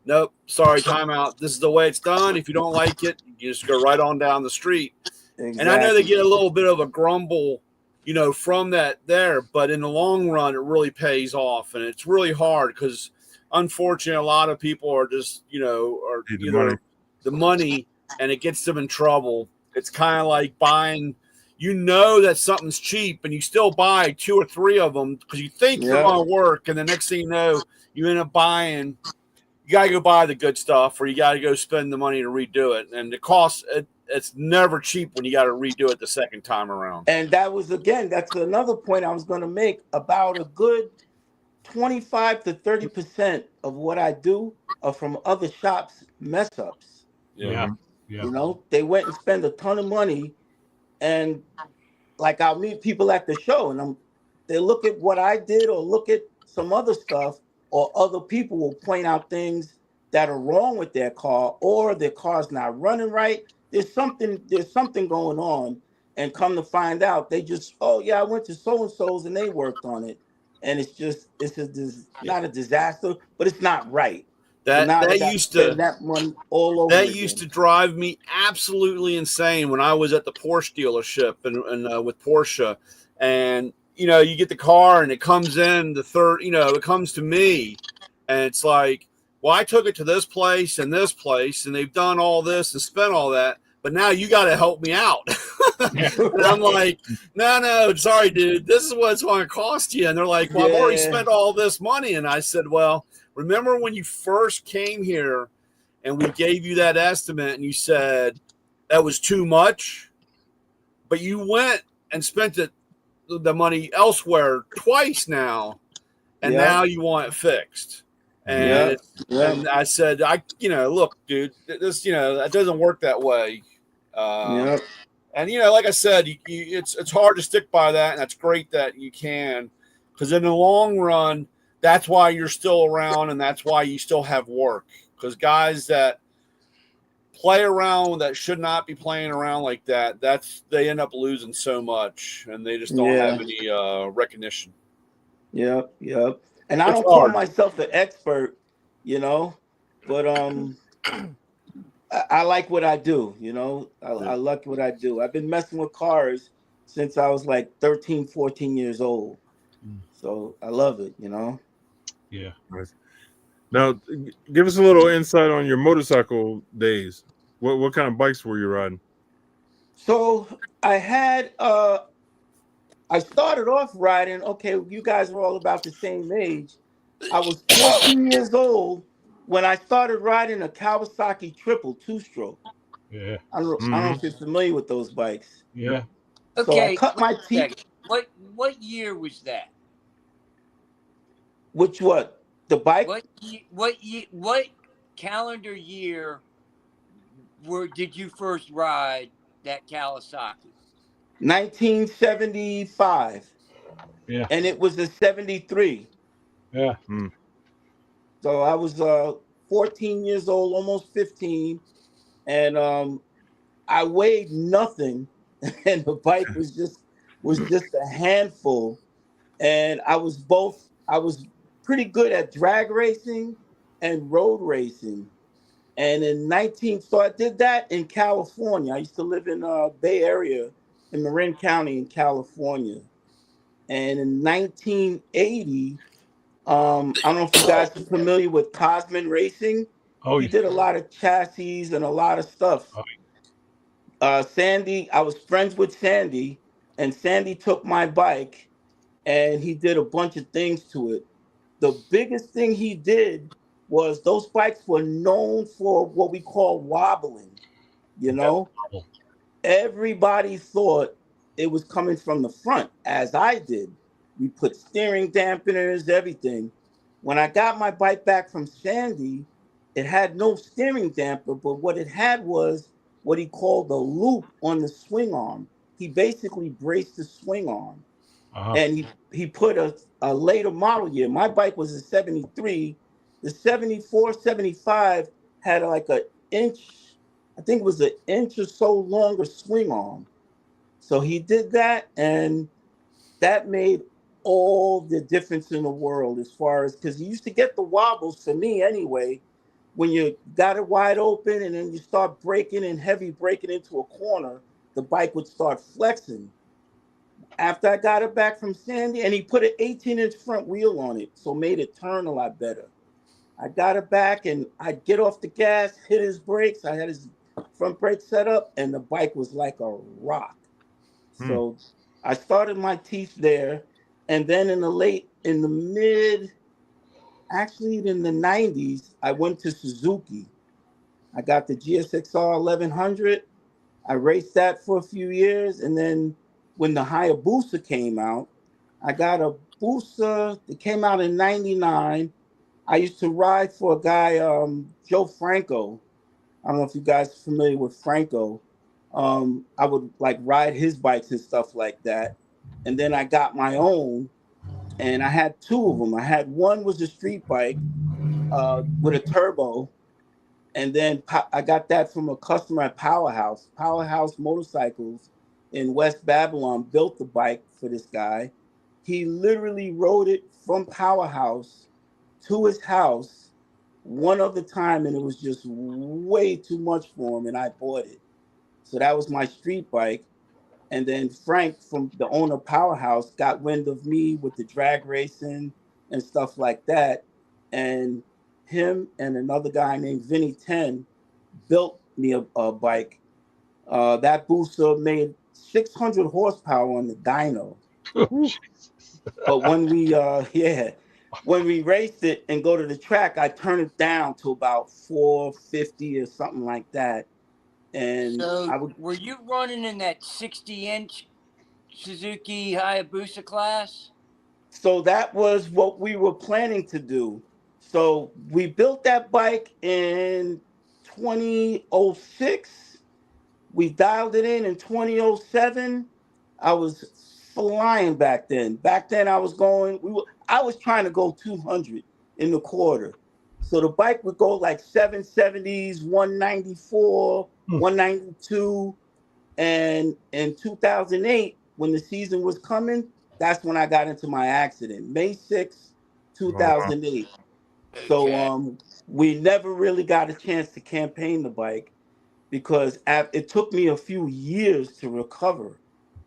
nope, sorry, timeout. This is the way it's done. If you don't like it, you just go right on down the street. Exactly. And I know they get a little bit of a grumble, you know, from that there, but in the long run, it really pays off. And it's really hard because unfortunately, a lot of people are just, you know, are either the money and it gets them in trouble. It's kind of like buying, you know, that something's cheap and you still buy 2 or 3 of them because you think they're going to work. And the next thing you know, you end up buying, you got to go buy the good stuff, or you got to go spend the money to redo it. And the cost, it's never cheap when you got to redo it the second time around. And that's another point I was going to make. About a good 25 to 30% of what I do are from other shops' mess ups. Yeah. You know, they went and spent a ton of money, and like I'll meet people at the show, and they look at what I did or look at some other stuff, or other people will point out things that are wrong with their car, or their car's not running right. There's something going on, and come to find out, they just, oh yeah, I went to so and so's and they worked on it, and not a disaster, but it's not right. So now they got to spend that money all over That again. used to drive me absolutely insane when I was at the Porsche dealership and with Porsche, and you get the car and it comes in it comes to me, and it's like, well, I took it to this place and they've done all this and spent all that, but now you got to help me out. And I'm like, no, sorry, dude, this is what it's going to cost you. And they're like, well, I've already spent all this money. And I said, well, remember when you first came here and we gave you that estimate and you said that was too much, but you went and spent the money elsewhere twice now, and now you want it fixed. And and I said, look, dude, this, that doesn't work that way. And like I said, it's hard to stick by that, and that's great that you can, because in the long run, that's why you're still around, and that's why you still have work. Because guys that play around that should not be playing around like that, they end up losing so much, and they just don't have any recognition. Yep. And I don't call myself an expert, but I like what I do, I like what I do. I've been messing with cars since I was like 13, 14 years old. So I love it, Yeah. Nice. Now, give us a little insight on your motorcycle days. What kind of bikes were you riding? So I started off riding, okay, you guys are all about the same age. I was 14 years old when I started riding a Kawasaki triple two-stroke. Yeah. I don't know if you're familiar with those bikes. Yeah. So Okay. I cut my teeth. What year was that? Which what? The bike? What calendar year did you first ride that Kawasaki? 1975. Yeah. And it was a 73. Yeah. So I was 14 years old, almost 15, and I weighed nothing, and the bike was just a handful. And I was pretty good at drag racing and road racing. And so I did that in California. I used to live in Bay Area in Marin County in California. And in 1980, I don't know if you guys are familiar with Cosman Racing. Oh, he did a lot of chassis and a lot of stuff. Sandy, I was friends with Sandy, and Sandy took my bike and he did a bunch of things to it. The biggest thing he did was those bikes were known for what we call wobbling. Everybody thought it was coming from the front, as I did. We put steering dampeners, everything. When I got my bike back from Sandy, it had no steering damper, but what it had was what he called a loop on the swing arm. He basically braced the swing arm. And he put a later model year. My bike was a 73. The 74, 75 had like an inch, I think it was an inch or so longer swing arm. So he did that, and that made all the difference in the world, as far as, because you used to get the wobbles, for me anyway, when you got it wide open and then you start braking and heavy braking into a corner, the bike would start flexing. After I got it back from Sandy, and he put an 18-inch front wheel on it, so made it turn a lot better. I got it back, and I'd get off the gas, hit his brakes. I had his front brake set up, and the bike was like a rock. So I started my teeth there, and then in the mid actually in the 90s, I went to Suzuki. I got the GSXR 1100. I raced that for a few years. And then when the Hayabusa came out, I got a Busa that came out in 99. I used to ride for a guy, Joe Franco. I don't know if you guys are familiar with Franco. I would like ride his bikes and stuff like that. And then I got my own, and I had two of them. I had one was a street bike with a turbo, and then I got that from a customer at Powerhouse. Powerhouse Motorcycles in West Babylon built the bike for this guy. He literally rode it from Powerhouse to his house one other time, and it was just way too much for him, and I bought it. So that was my street bike. And then Frank, from the owner of Powerhouse, got wind of me with the drag racing and stuff like that. And him and another guy named Vinny 10 built me a bike. That booster made 600 horsepower on the dyno. But when we when we raced it and go to the track, I turn it down to about 450 or something like that. And so were you running in that 60-inch Suzuki Hayabusa class? So that was what we were planning to do. So we built that bike in 2006. We dialed it in 2007. I was flying back then. Back then I was trying to go 200 in the quarter. So the bike would go like 770s, 194, 192. And in 2008, when the season was coming, that's when I got into my accident, May 6th, 2008. So we never really got a chance to campaign the bike because it took me a few years to recover.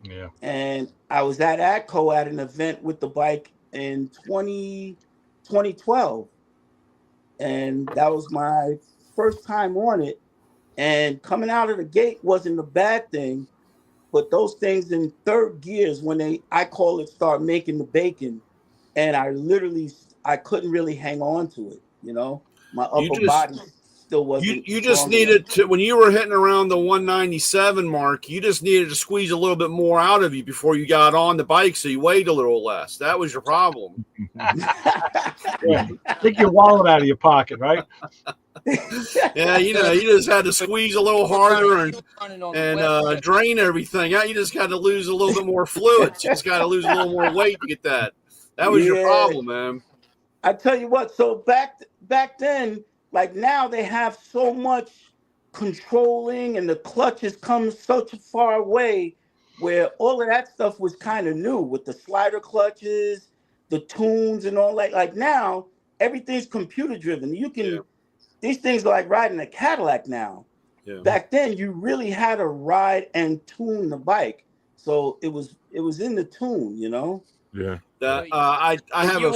Yeah. And I was at ATCO at an event with the bike in 2012. And that was my first time on it. And coming out of the gate wasn't a bad thing. But those things in third gears, when I call it start making the bacon, and I couldn't really hang on to it. You know, my upper body still wasn't. You just needed to, when you were hitting around the 197 mark, you just needed to squeeze a little bit more out of you before you got on the bike, so you weighed a little less. That was your problem. Yeah. Take your wallet out of your pocket, right? Yeah, you just had to squeeze a little harder and drain everything out. You just got to lose a little bit more fluids. You just got to lose a little more weight to get that. That was your problem, man. I tell you what. So back then, like now, they have so much controlling, and the clutches come such a far away, where all of that stuff was kind of new with the slider clutches, the tunes, and all that. Like now, everything's computer driven. You can. Yeah. These things are like riding a Cadillac now. Yeah. Back then, you really had to ride and tune the bike, so it was in the tune, you know. Yeah. I have a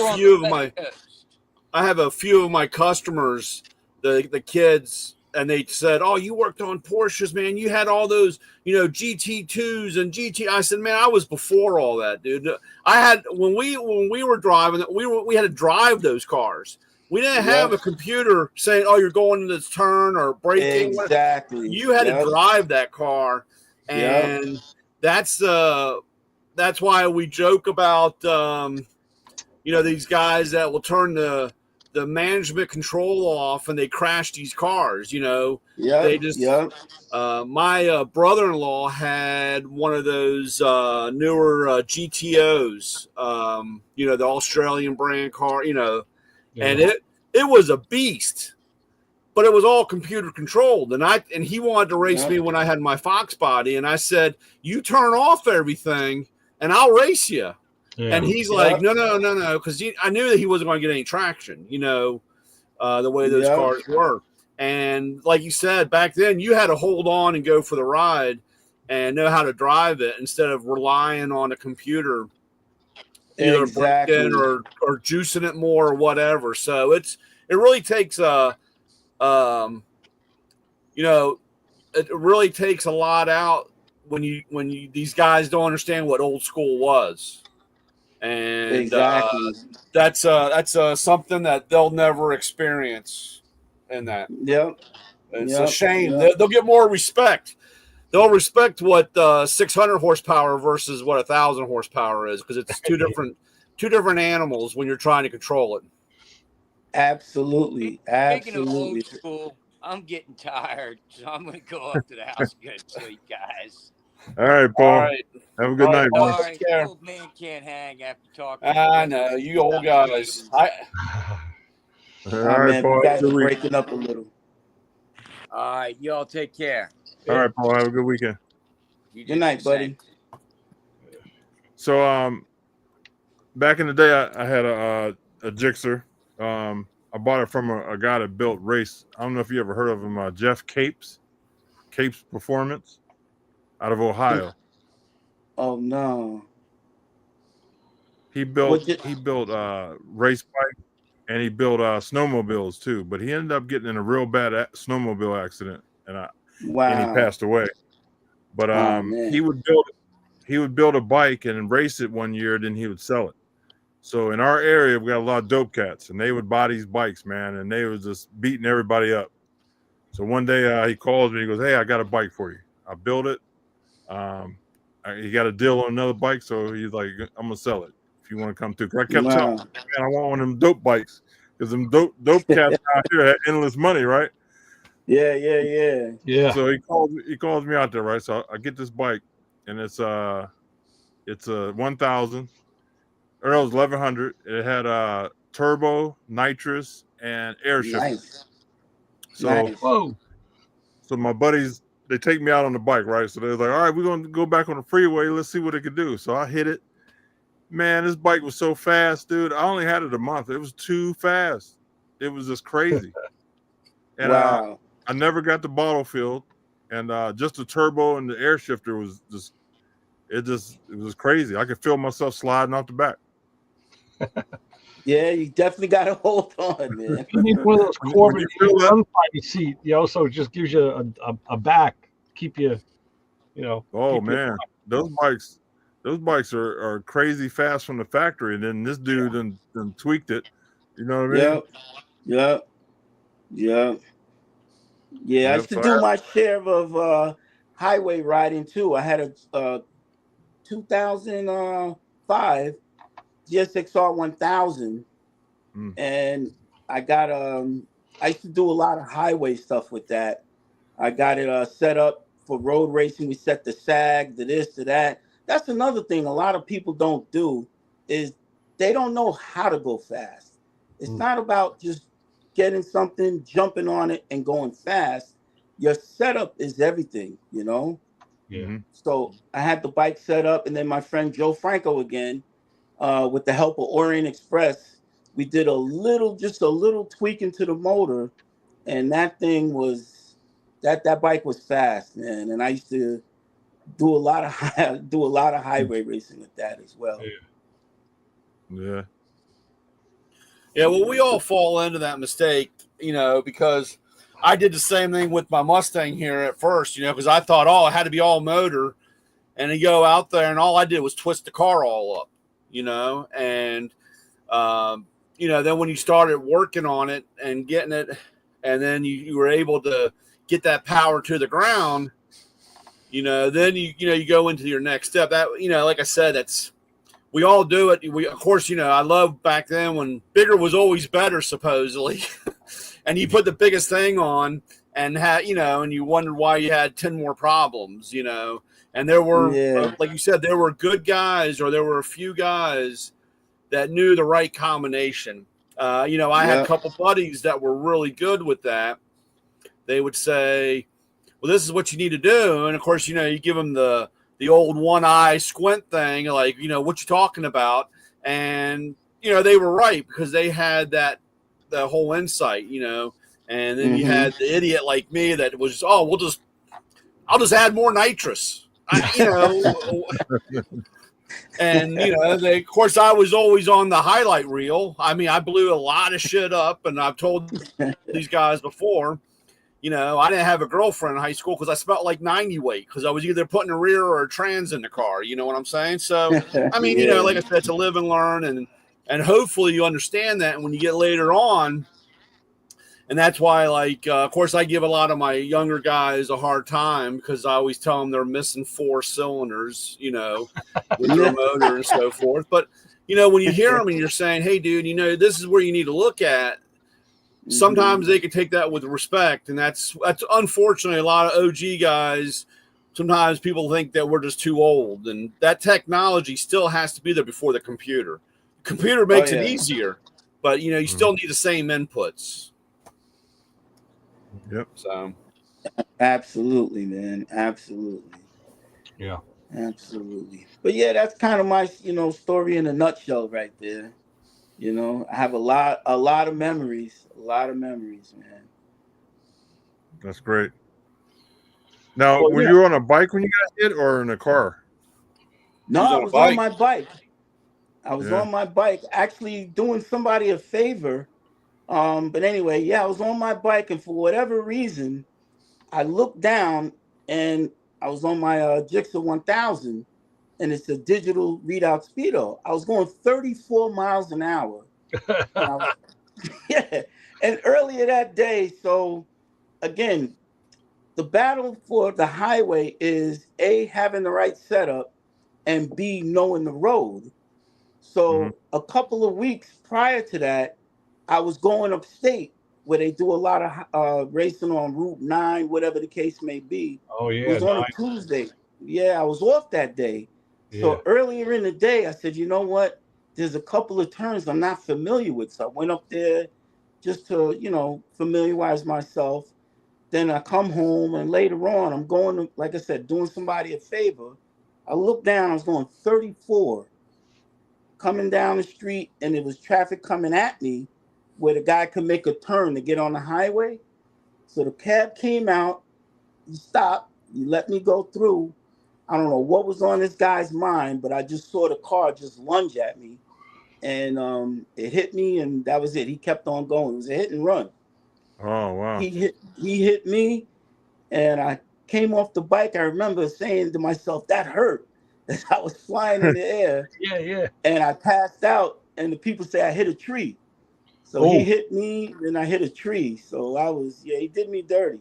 few of my customers, the kids, and they said, "Oh, you worked on Porsches, man. You had all those, GT2s and GT." I said, "Man, I was before all that, dude. I had when we were driving, we had to drive those cars." We didn't have a computer saying, "Oh, you're going into this turn or braking." Exactly. You had to drive that car, and that's why we joke about these guys that will turn the management control off and they crash these cars. They just. My brother-in-law had one of those newer GTOs. The Australian brand car. And it was a beast, but it was all computer controlled. And he wanted to race me when I had my Fox body. And I said, "You turn off everything and I'll race you." Yeah. And he's like, no. Because I knew that he wasn't going to get any traction, the way those cars were. And like you said, back then you had to hold on and go for the ride and know how to drive it instead of relying on a computer. Either breaking or juicing it more or whatever. So it really takes it really takes a lot out when you these guys don't understand what old school was. and Exactly. that's something that they'll never experience. In that, Yep. it's a Yep. shame. Yep. They'll get more respect. They'll respect what 600 horsepower versus what 1,000 horsepower is, because it's two different animals when you're trying to control it. Absolutely. Speaking of old Absolutely. school, I'm getting tired, so I'm going to go up to the house and get to sleep, guys. All right, Paul. All right. Have a good All right, night, Paul. man. Sorry, Take care. old man can't hang after talking. I know you old guys. All right, Man, Paul. you Have guys a are good week. breaking up a little. All right, y'all take care. All right, Paul. Have a good weekend. You do Good night, the same. buddy. So, back in the day, I had a Gixxer. I bought it from a guy that built race. I don't know if you ever heard of him, Jeff Capes Performance, out of Ohio. Oh no. He built What race bike, and he built snowmobiles too. But he ended up getting in a real bad snowmobile accident, and he Wow. passed away. But Oh, man. he would build a bike and race it one year, then he would sell it. So in our area, we got a lot of dope cats, and they would buy these bikes, man, and they was just beating everybody up. So one day he calls me, he goes, "Hey, I got a bike for you. I built it. He got a deal on another bike, so he's like, I'm gonna sell it if you want to come through." Because I kept telling him, man, I want one of them dope bikes, because them dope cats out here had endless money, right? Yeah. So he calls me out there, right? So I get this bike, and it's a 1,000. Or no, it was 1,100. It had turbo, nitrous, and air shifter. Nice. So, Nice. Whoa. so my buddies, they take me out on the bike, right? So they're like, "All right, we're gonna go back on the freeway. Let's see what it could do." So I hit it. Man, this bike was so fast, dude. I only had it a month. It was too fast. It was just crazy. And Wow. I never got the bottle filled, and just the turbo and the air shifter was it was crazy. I could feel myself sliding off the back. Yeah, you definitely got to hold on, man. You need one of those When Corbin you feel that- gunfighting seat, so it just gives you a back, keep you, Oh keep you- man, those bikes are crazy fast from the factory, and then this dude then tweaked it. You know what I mean? Yep. Yeah, I Yep, used to so do my share of highway riding too. I had a 2005 GSXR 1000, and I got I used to do a lot of highway stuff with that. I got it set up for road racing. We set the sag, the this, to that. That's another thing a lot of people don't do, is they don't know how to go fast. It's not about just getting something, jumping on it, and going fast. Your setup is everything, Yeah. So I had the bike set up, and then my friend Joe Franco again, with the help of Orient Express, we did just a little tweaking to the motor, and that thing was that bike was fast, man. And I used to do a lot of highway racing with that as well. Yeah. Yeah, well, we all fall into that mistake, because I did the same thing with my Mustang here at first, because I thought, it had to be all motor. And you go out there, and all I did was twist the car all up, and, then when you started working on it and getting it, and then you were able to get that power to the ground, then you go into your next step. That, like I said, we all do it. Of course, I love back then when bigger was always better, supposedly. And you put the biggest thing on and and you wondered why you had 10 more problems, And there were, like you said, there were good guys, or there were a few guys that knew the right combination. I had a couple buddies that were really good with that. They would say, well, this is what you need to do. And of course, you give them the old one eye squint thing, like, what you talking about. And, they were right, because they had the whole insight, and then you had the idiot like me that was, I'll just add more nitrous, and, of course I was always on the highlight reel. I mean, I blew a lot of shit up, and I've told these guys before, You know, I didn't have a girlfriend in high school because I smelled like 90 weight because I was either putting a rear or a trans in the car. You know what I'm saying? So, I mean, you know, like I said, it's a live and learn, and hopefully you understand that. And when you get later on, and that's why, like, of course, I give a lot of my younger guys a hard time because I always tell them they're missing 4 cylinders, you know, with their motor and so forth. But, you know, when you hear them and you're saying, hey, dude, you know, this is where you need to look at, sometimes they can take that with respect. And that's unfortunately a lot of OG guys. Sometimes people think that we're just too old, and that technology still has to be there before the computer. The computer makes it easier, but, you know, you still need the same inputs. Yep. So Absolutely, man. Absolutely. Yeah. Absolutely. But yeah, that's kind of my, you know, story in a nutshell right there. You know, I have a lot of memories, man. That's great. Now, Well, were yeah. you on a bike when you got hit, or in a car? No, He's I on a was on bike. my bike. I was Yeah. on my bike, actually doing somebody a favor. But anyway, yeah, I was on my bike, and for whatever reason, I looked down, and I was on my Gixxer 1000, and it's a digital readout speedo. I was going 34 miles an hour, and I was yeah. And earlier that day, so again, the battle for the highway is A, having the right setup, and B, knowing the road. Mm-hmm. So a couple of weeks prior to that, I was going upstate where they do a lot of racing on Route 9, whatever the case may be. Oh It yeah. was on a Nice. Tuesday. Yeah, I was off that day. Yeah. So earlier in the day, I said, you know what? There's a couple of turns I'm not familiar with. So I went up there just to, you know, familiarize myself. Then I come home, and later on, I'm going to, like I said, doing somebody a favor. I look down, I was going 34 coming down the street, and it was traffic coming at me where the guy could make a turn to get on the highway. So the cab came out, he stopped, he let me go through. I don't know what was on this guy's mind, but I just saw the car just lunge at me, and it hit me, and that was it. He kept on going. It was a hit and run. Oh, wow. He hit me, and I came off the bike. I remember saying to myself, that hurt. As I was flying in the air, Yeah. Yeah. and I passed out, and the people say I hit a tree. So he Oh. hit me, then I hit a tree. So he did me dirty.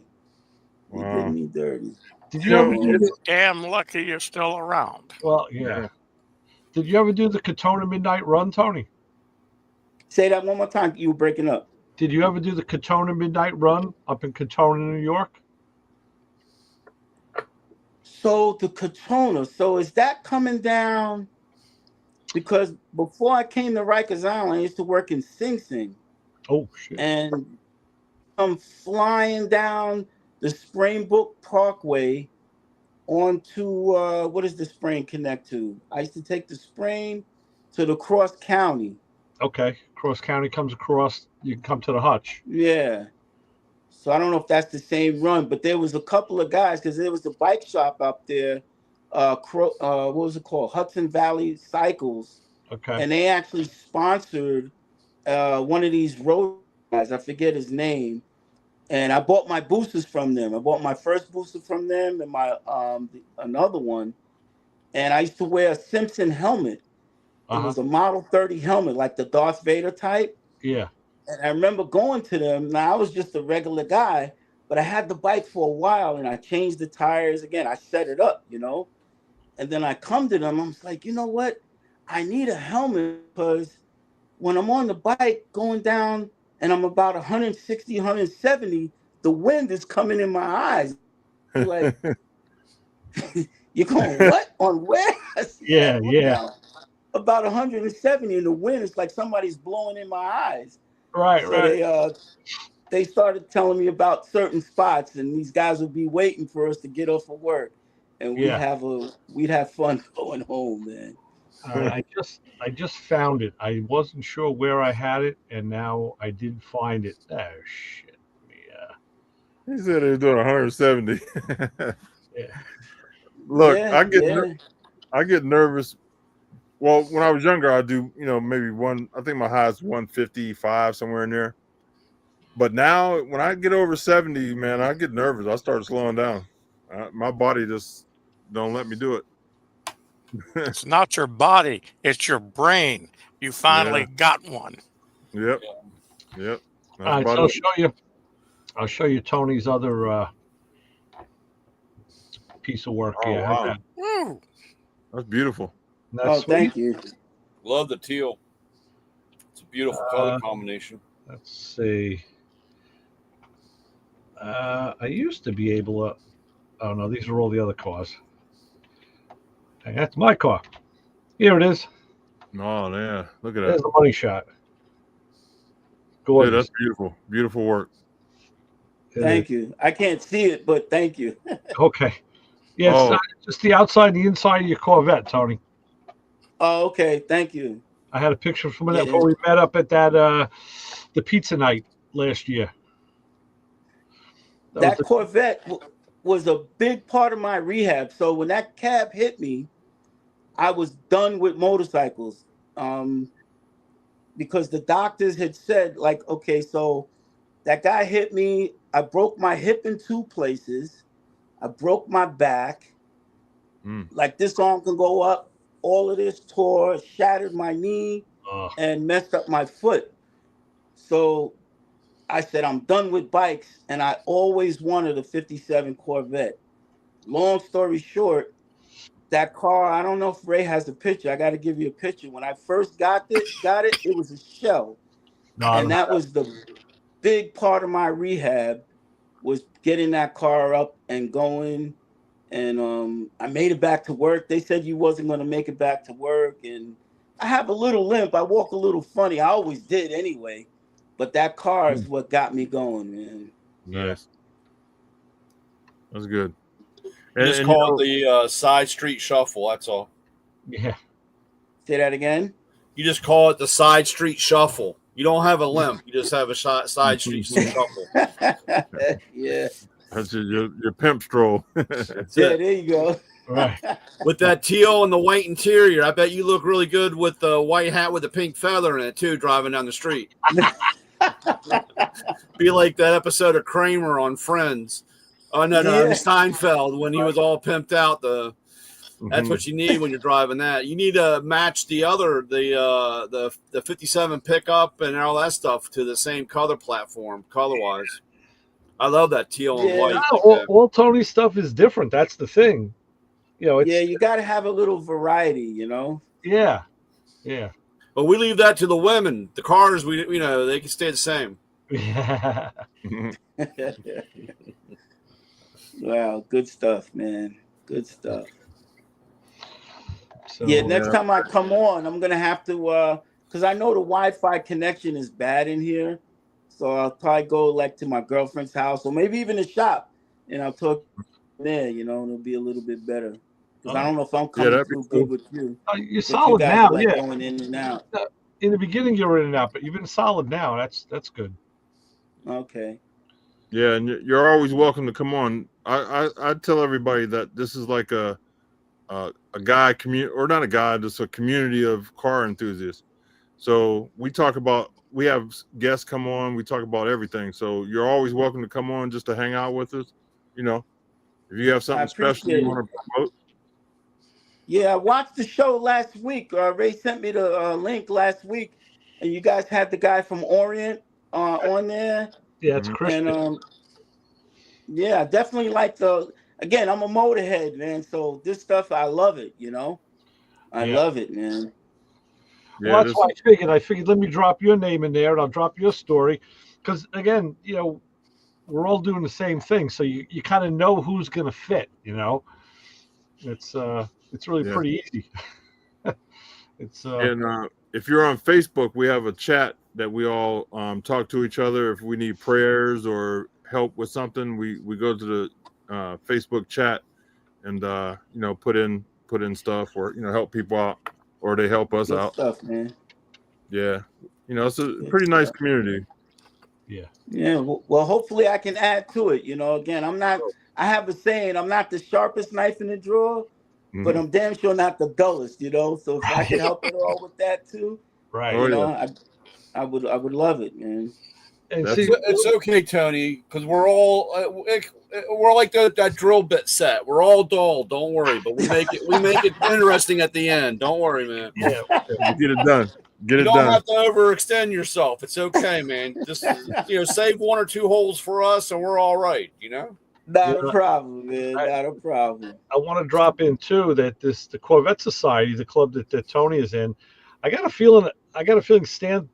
He did Wow. me dirty. Did You you ever know, do the? Damn lucky you're still around. Well, yeah. Did you ever do the Katona Midnight Run, Tony? Say that one more time. You were breaking up. Did you ever do the Katona Midnight Run up in Katona, New York? So the Katona. So is that coming down? Because before I came to Rikers Island, I used to work in Sing Sing, Oh shit. and I'm flying down the Springbrook Parkway onto what does the Spring connect to? I used to take the Spring to the Cross County. Okay. Cross County comes across. You can come to the Hutch. Yeah. So I don't know if that's the same run, but there was a couple of guys because there was a bike shop up there. What was it called? Hudson Valley Cycles, Okay. and they actually sponsored one of these road guys. I forget his name, and I bought my boosters from them. I bought my first booster from them, and my another one. And I used to wear a Simpson helmet. It was a Model 30 helmet, like the Darth Vader type. Yeah. And I remember going to them. Now I was just a regular guy, but I had the bike for a while, and I changed the tires again. I set it up, you know. And then I come to them. I'm like, you know what? I need a helmet because when I'm on the bike going down and I'm about 160, 170, the wind is coming in my eyes. You're like, you're going what? On where? Yeah. Yeah. Down. About 170, and the wind is like somebody's blowing in my eyes. Right. So Right. they started telling me about certain spots, and these guys would be waiting for us to get off of work, and we'd Yeah. have fun going home, man. All right. I just found it. I wasn't sure where I had it, and now I did find it. Oh shit. Yeah. He said he was doing 170. Yeah. Look, Yeah, I get nervous. Well, when I was younger, I do, maybe I think my high is 155, somewhere in there. But now, when I get over 70, man, I get nervous. I start slowing down. My body just don't let me do it. It's not your body, it's your brain. You finally got one. Yep. Yep. All That's right, about so it. I'll show you Tony's other piece of work Oh, here. How's wow. that? Woo. That's beautiful. That's Oh, sweet. thank you. Love the teal. It's a beautiful color combination. Let's see. I used to be able to. Oh no, these are all the other cars. Hey, that's my car. Here it is. Oh, yeah. Look at There's that. the money shot. Yeah, Gorgeous. that's beautiful. Beautiful work. It Thank is. you. I can't see it, but thank you. Okay. Yeah, it's not just the outside and the inside of your Corvette, Tony. Oh, okay. Thank you. I had a picture from that Yeah. before we met up at that the pizza night last year. That Corvette was a big part of my rehab. So when that cab hit me, I was done with motorcycles. Because the doctors had said, like, okay, so that guy hit me. I broke my hip in 2 places. I broke my back. Like this arm can go up. All of this tore, shattered my knee, and messed up my foot. So I said, I'm done with bikes, and I always wanted a 57 Corvette. Long story short, that car, I don't know if Ray has a picture. I got to give you a picture. When I first got it, it was a shell. And that was the big part of my rehab, was getting that car up and going. And I made it back to work. They said you wasn't going to make it back to work. And I have a little limp. I walk a little funny. I always did anyway. But that car is what got me going, man. Nice. That's good. You just call it the side street shuffle. That's all. Yeah. Say that again. You just call it the side street shuffle. You don't have a limp. You just have a side street shuffle. Yeah. That's your pimp stroll. That's Yeah, it. there you go. Right. With that teal and the white interior, I bet you look really good with the white hat with the pink feather in it too, driving down the street. Be like that episode of Kramer on Friends. Oh no, Yeah. Seinfeld, when he was all pimped out. That's what you need when you're driving that. You need to match the 57 pickup and all that stuff to the same color platform, color wise. I love that teal and white. All Tony's stuff is different. That's the thing. You know, Yeah, you got to have a little variety, you know. Yeah, yeah. But we leave that to the women. The cars, they can stay the same. Yeah. Wow, good stuff, man. Good stuff. So, yeah, next time I come on, I'm gonna have to because I know the Wi-Fi connection is bad in here. So I'll probably go like to my girlfriend's house or maybe even the shop, and I'll talk there, and it'll be a little bit better. Because I don't know if I'm coming through good with you. You're solid now, like going in and out. In the beginning, you were in and out, but you've been solid now. That's good. Okay. Yeah, and you're always welcome to come on. I tell everybody that this is like a guy community, or not a guy, just a community of car enthusiasts. So we have guests come on, we talk about everything. So you're always welcome to come on just to hang out with us. If you have something special you want to promote. Yeah, I watched the show last week. Ray sent me the link last week, and you guys had the guy from Orient on there. Yeah, it's Christian. And yeah, I definitely like again, I'm a motorhead, man. So this stuff, I love it, I love it, man. Well, that's why I figured let me drop your name in there and I'll drop your story. Because again, we're all doing the same thing. So you kind of know who's going to fit, It's really pretty easy. And if you're on Facebook, we have a chat that we all talk to each other. If we need prayers or help with something, we go to the Facebook chat and put in stuff or help people out, or they help us out. Stuff, man. Yeah, it's a pretty nice community. Yeah. Yeah. Well, hopefully I can add to it. Again, I have a saying, I'm not the sharpest knife in the drawer, but I'm damn sure not the dullest, So if I can help it all with that too, right? I would love it, man. And That's see, It's okay, Tony, because we're like that drill bit set. We're all dull. Don't worry, but we make it interesting at the end. Don't worry, man. yeah, get it done. Get You it don't done. have to overextend yourself. It's okay, man. Just save 1 or 2 holes for us, and we're all right. Not a problem, man. Not a problem. I want to drop in too that the Corvette Society, the club that Tony is in, I got a feeling Stan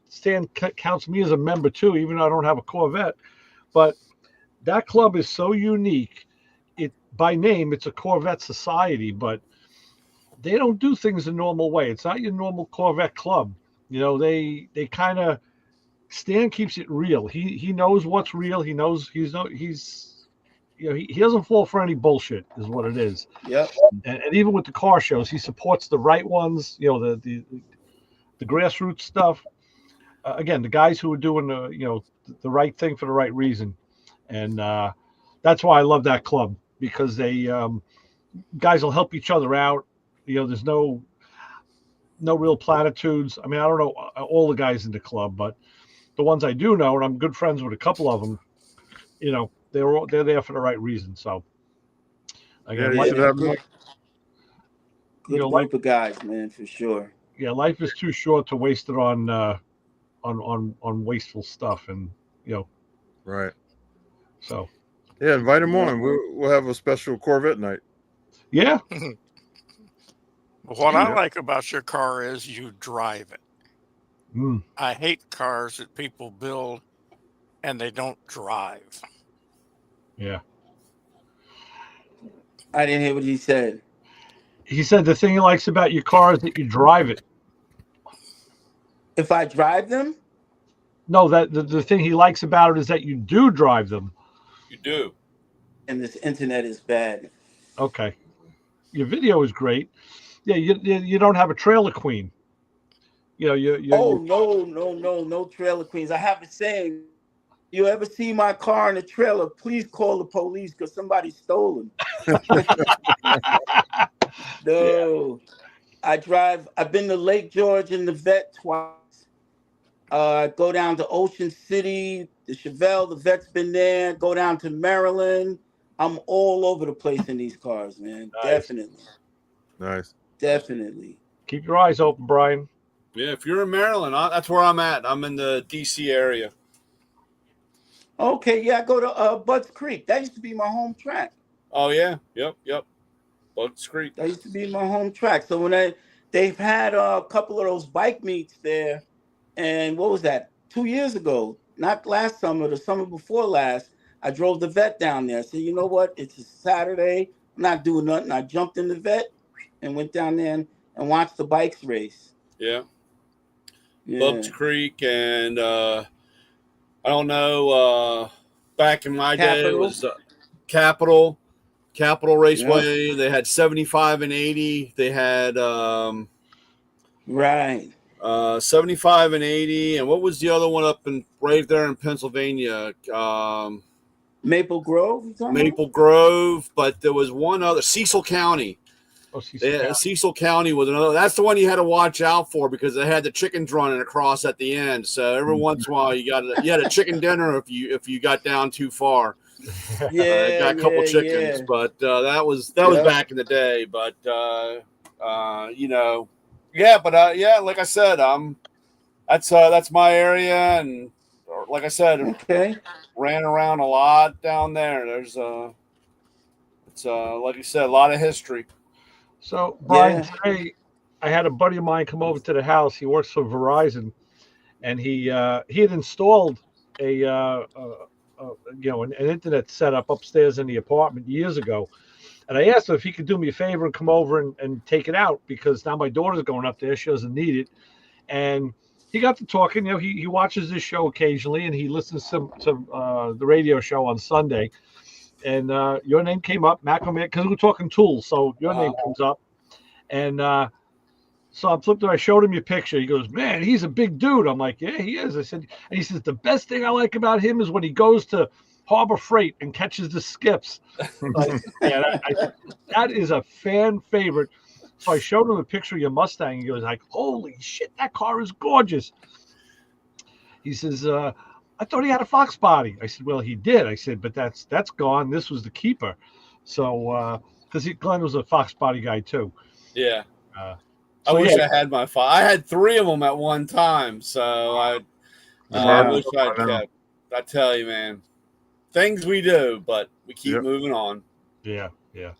counts me as a member too, even though I don't have a Corvette. But that club is so unique. It by name, it's a Corvette Society, but they don't do things the normal way. It's not your normal Corvette club. They kind of Stan keeps it real. He knows what's real. He knows he doesn't fall for any bullshit, is what it is. Yep. And even with the car shows, he supports the right ones. The grassroots stuff. Again, the guys who are doing the right thing for the right reason, and that's why I love that club, because they guys will help each other out. There's no real platitudes. I mean, I don't know all the guys in the club, but the ones I do know, and I'm good friends with a couple of them, they're there for the right reason. So again, you should have good group of guys, man, for sure. Yeah, life is too short to waste it on wasteful stuff, and right. So yeah, invite them on. We'll have a special Corvette night. Yeah. What I like about your car is you drive it. Mm. I hate cars that people build and they don't drive. Yeah. I didn't hear what he said. He said the thing he likes about your car is that you drive it. If I drive them? No, that the thing he likes about it is that you do drive them. You do. And this internet is bad. Okay. Your video is great. Yeah, you don't have a trailer queen. No trailer queens. I have a saying. You ever see my car in a trailer, please call the police because somebody stole them. No. Yeah. I've been to Lake George in the Vet twice. Go down to Ocean City, the Chevelle, the Vet's been there. Go down to Maryland. I'm all over the place in these cars, man. Nice. Definitely. Nice. Definitely. Keep your eyes open, Brian. Yeah, if you're in Maryland, that's where I'm at. I'm in the D.C. area. Okay, yeah, I go to Bud's Creek. That used to be my home track. Oh, yeah. Yep. Bud's Creek. That used to be my home track. So when they've had a couple of those bike meets there, and what was that? 2 years ago, not last summer, the summer before last, I drove the Vet down there. I said, you know what? It's a Saturday. I'm not doing nothing. I jumped in the Vet and went down there and watched the bikes race. Yeah. Bud's Creek, and I don't know. Back in my day, it was Capitol Raceway. Yeah. They had 75 and 80. They had right 75 and 80. And what was the other one up right there in Pennsylvania? Maple Grove. Maple Grove, but there was one other, Cecil County. Oh, Cecil County was another. That's the one you had to watch out for because they had the chickens running across at the end. So every once in a while, you had a chicken dinner if you got down too far. Got a couple chickens, but that was back in the day. But like I said, that's my area, and like I said, ran around a lot down there. There's it's like you said, a lot of history. So, Brian, today I had a buddy of mine come over to the house. He works for Verizon, and he had installed an internet setup upstairs in the apartment years ago. And I asked him if he could do me a favor and come over and take it out because now my daughter's going up there. She doesn't need it. And he got to talking. He watches this show occasionally, and he listens to the radio show on Sunday. And your name came up, Macroman, because we're talking tools. So your name comes up. And so I flipped it. I showed him your picture. He goes, man, he's a big dude. I'm like, yeah, he is. I said, and he says, the best thing I like about him is when he goes to Harbor Freight and catches the skips. That is a fan favorite. So I showed him a picture of your Mustang. He goes like, holy shit, that car is gorgeous. He says, I thought he had a Fox body. I said, well, he did. I said, but that's gone. This was the keeper. So, because Glenn was a Fox body guy too. Yeah. Uh, I wish I had my I had 3 of them at one time. So I wish I'd kept. I tell you, man, things we do, but we keep moving on. Yeah. You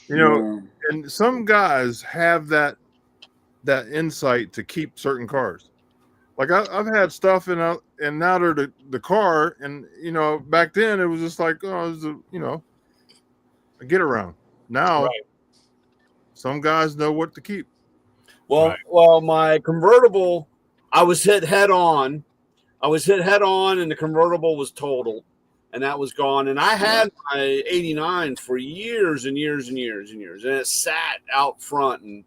know, and some guys have that insight to keep certain cars. Like I've had stuff and now they're the car, and you know, back then it was just like, oh, it was a get around. Now some guys know what to keep. Well, my convertible, I was hit head on. And the convertible was totaled, and that was gone. And I had my 89 for years and years and years and years, and it sat out front. And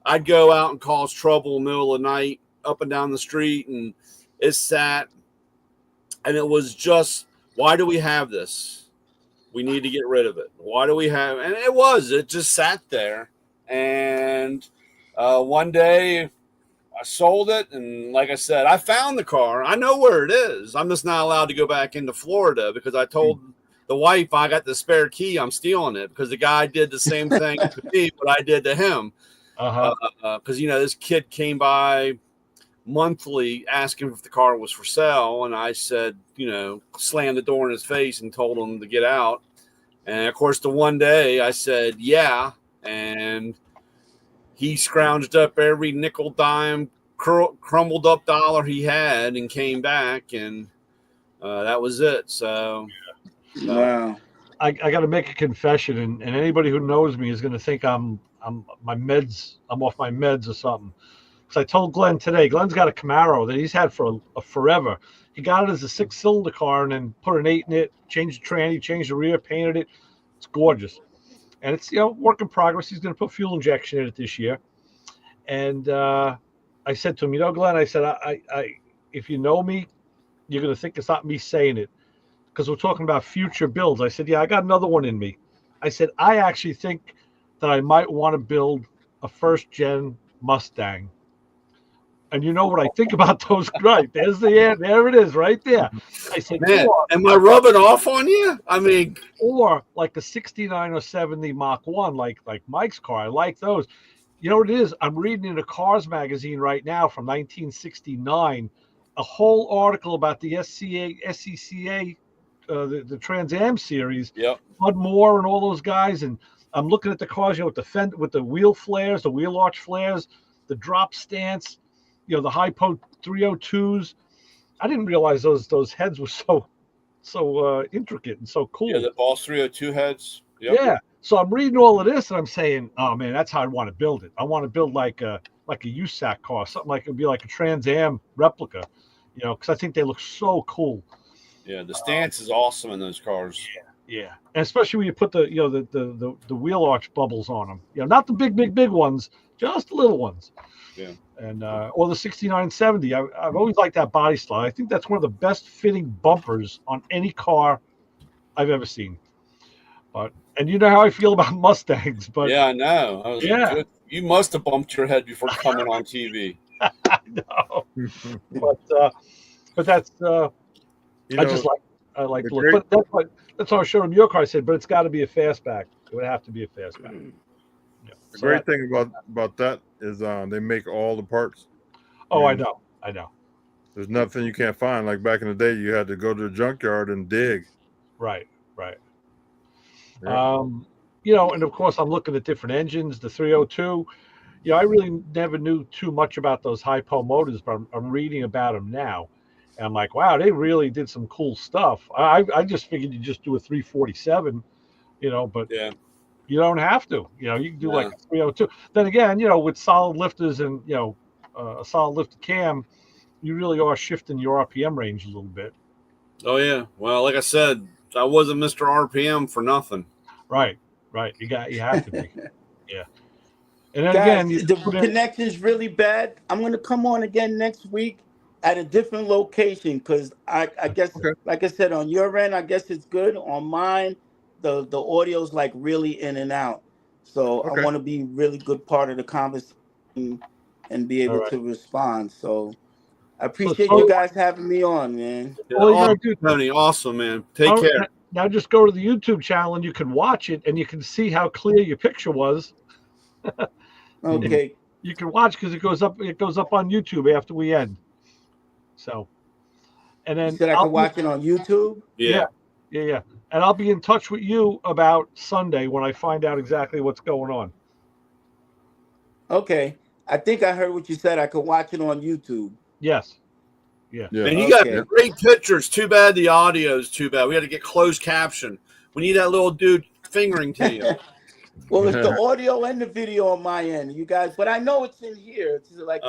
I'd go out and cause trouble in the middle of the night up and down the street, and it sat. And it was just, why do we have this? We need to get rid of it. Why do we have? And it just sat there. And one day I sold it, and like I said, I found the car. I know where it is. I'm just not allowed to go back into Florida because I told the wife I got the spare key. I'm stealing it because the guy did the same thing to me what I did to him. Because you know, this kid came by monthly asking if the car was for sale, and I said, you know, slammed the door in his face and told him to get out. And of course, the one day I said, yeah, and he scrounged up every nickel, dime, crumbled up dollar he had and came back, and that was it. So, wow. I got to make a confession, and anybody who knows me is going to think I'm off my meds or something. Because I told Glenn today, Glenn's got a Camaro that he's had for forever. He got it as a 6-cylinder car and then put an 8 in it, changed the tranny, changed the rear, painted it. It's gorgeous. And it's, you know, work in progress. He's going to put fuel injection in it this year. And I said to him, you know, Glenn, I said, I if you know me, you're going to think it's not me saying it. Because we're talking about future builds. I said, yeah, I got another one in me. I said, I actually think that I might want to build a first-gen Mustang. And you know what I think about those? Right, there it is, right there. I said, man, am I rubbing off on you? I mean, or like a 69 or 70 Mach 1, like Mike's car. I like those. You know what it is? I'm reading in a Cars magazine right now from 1969, a whole article about the SCCA, the Trans Am series. Yep. Bud Moore and all those guys. And I'm looking at the cars, you know, with the wheel flares, the wheel arch flares, the drop stance. You know, the Hypo 302s. I didn't realize those heads were so intricate and so cool. Yeah, the Boss 302 heads. Yep. Yeah. So I'm reading all of this and I'm saying, oh man, that's how I want to build it. I want to build like a USAC car, something like it'd be like a Trans Am replica, you know, because I think they look so cool. Yeah, the stance is awesome in those cars. Yeah, and especially when you put the wheel arch bubbles on them. You know, not the big ones, just the little ones. Yeah. And or the 6970. I've always liked that body style. I think that's one of the best fitting bumpers on any car I've ever seen. And you know how I feel about Mustangs, but yeah, I know. Like, you must have bumped your head before coming on TV. I know. but that's I like the look. But that's how I showed him your car. I said, but it's got to be a fastback. It would have to be a fastback. Yeah. The great thing about that is they make all the parts. Oh, I know. There's nothing you can't find. Like back in the day, you had to go to the junkyard and dig. Right. Yeah. You know, and of course, I'm looking at different engines. The 302. You know, I really never knew too much about those Hypo motors, but I'm reading about them now, and I'm like, wow, they really did some cool stuff. I just figured you just do a 347, you know, but yeah. You don't have to. You know, you can do like a 302. Then again, you know, with solid lifters and, you know, a solid lifted cam, you really are shifting your RPM range a little bit. Oh, yeah. Well, like I said, I wasn't Mr. RPM for nothing. Right. You have to be. Yeah. And then Guys, again, the connection's really bad. I'm going to come on again next week at a different location because I guess, like I said, on your end, I guess it's good. On mine, the audio's like really in and out. So I want to be really good part of the conversation and be able to respond. So I appreciate you guys having me on, man. All you gotta Awesome, do, Tony. Awesome, man. Take oh, care. now just go to the YouTube channel and you can watch it and you can see how clear your picture was. Okay. You can watch because it goes up. It goes up on YouTube after we end. So, and You then said I could watch it on YouTube? Yeah. yeah. And I'll be in touch with you about Sunday when I find out exactly what's going on. Okay. I think I heard what you said. I could watch it on YouTube. Yes. Yeah. And you Okay. got great pictures. Too bad the audio's too bad. We had to get closed caption. We need that little dude fingering to you. Well, it's the audio and the video on my end, you guys. But I know it's in here. It's like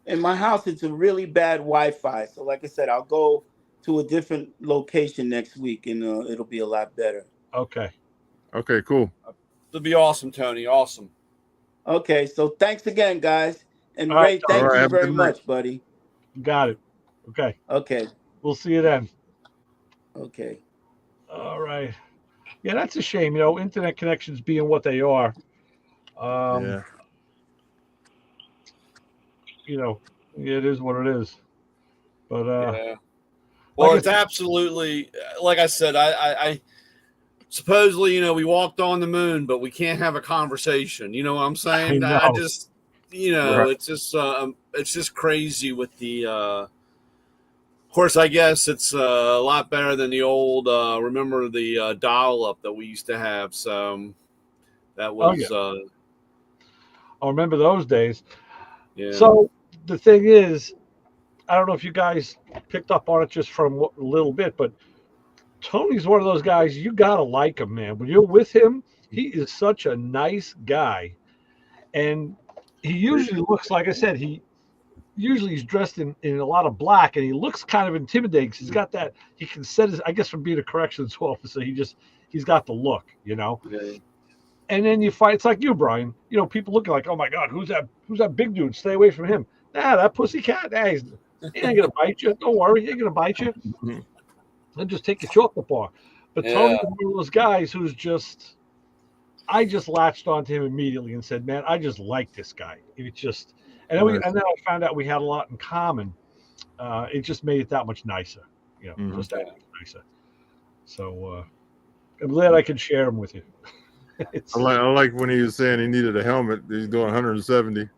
in my house, it's a really bad Wi-Fi. So, like I said, I'll go to a different location next week, and it'll be a lot better. Okay. Okay, cool. It'll be awesome, Tony. Awesome. Okay, so thanks again, guys. And All right, Ray, thank you have a very good night. much, buddy. Got it. Okay. Okay. We'll see you then. Okay. All right. Yeah, that's a shame. You know, internet connections being what they are. Yeah. You know, it is what it is. But Yeah. Well, like it's absolutely like I said. I supposedly, we walked on the moon, but we can't have a conversation. You know what I'm saying? I know. I just, Right. it's just crazy with the. Of course, I guess it's a lot better than the old. Remember the dial-up that we used to have? So that was. I remember those days. Yeah. So the thing is, I don't know if you guys picked up on it just from a little bit, but Tony's one of those guys, you got to like him, man. When you're with him, he is such a nice guy. And he usually looks, like I said, he's dressed in a lot of black, and he looks kind of intimidating. He's got that, he can set his, I guess from being a corrections officer, he's got the look, you know. Yeah. And then you find, it's like you, Brian, people looking like, oh my God, who's that big dude? Stay away from him. Nah, that pussy cat, he ain't gonna bite you. Don't worry, he ain't gonna bite you. And just take your chocolate bar. But Tony's one of those guys who's just, I just latched onto him immediately and said, man, I just like this guy. It's just, and then I found out we had a lot in common. It just made it that much nicer, just that much nicer. So I'm glad I could share him with you. I like when he was saying he needed a helmet. He's doing 170.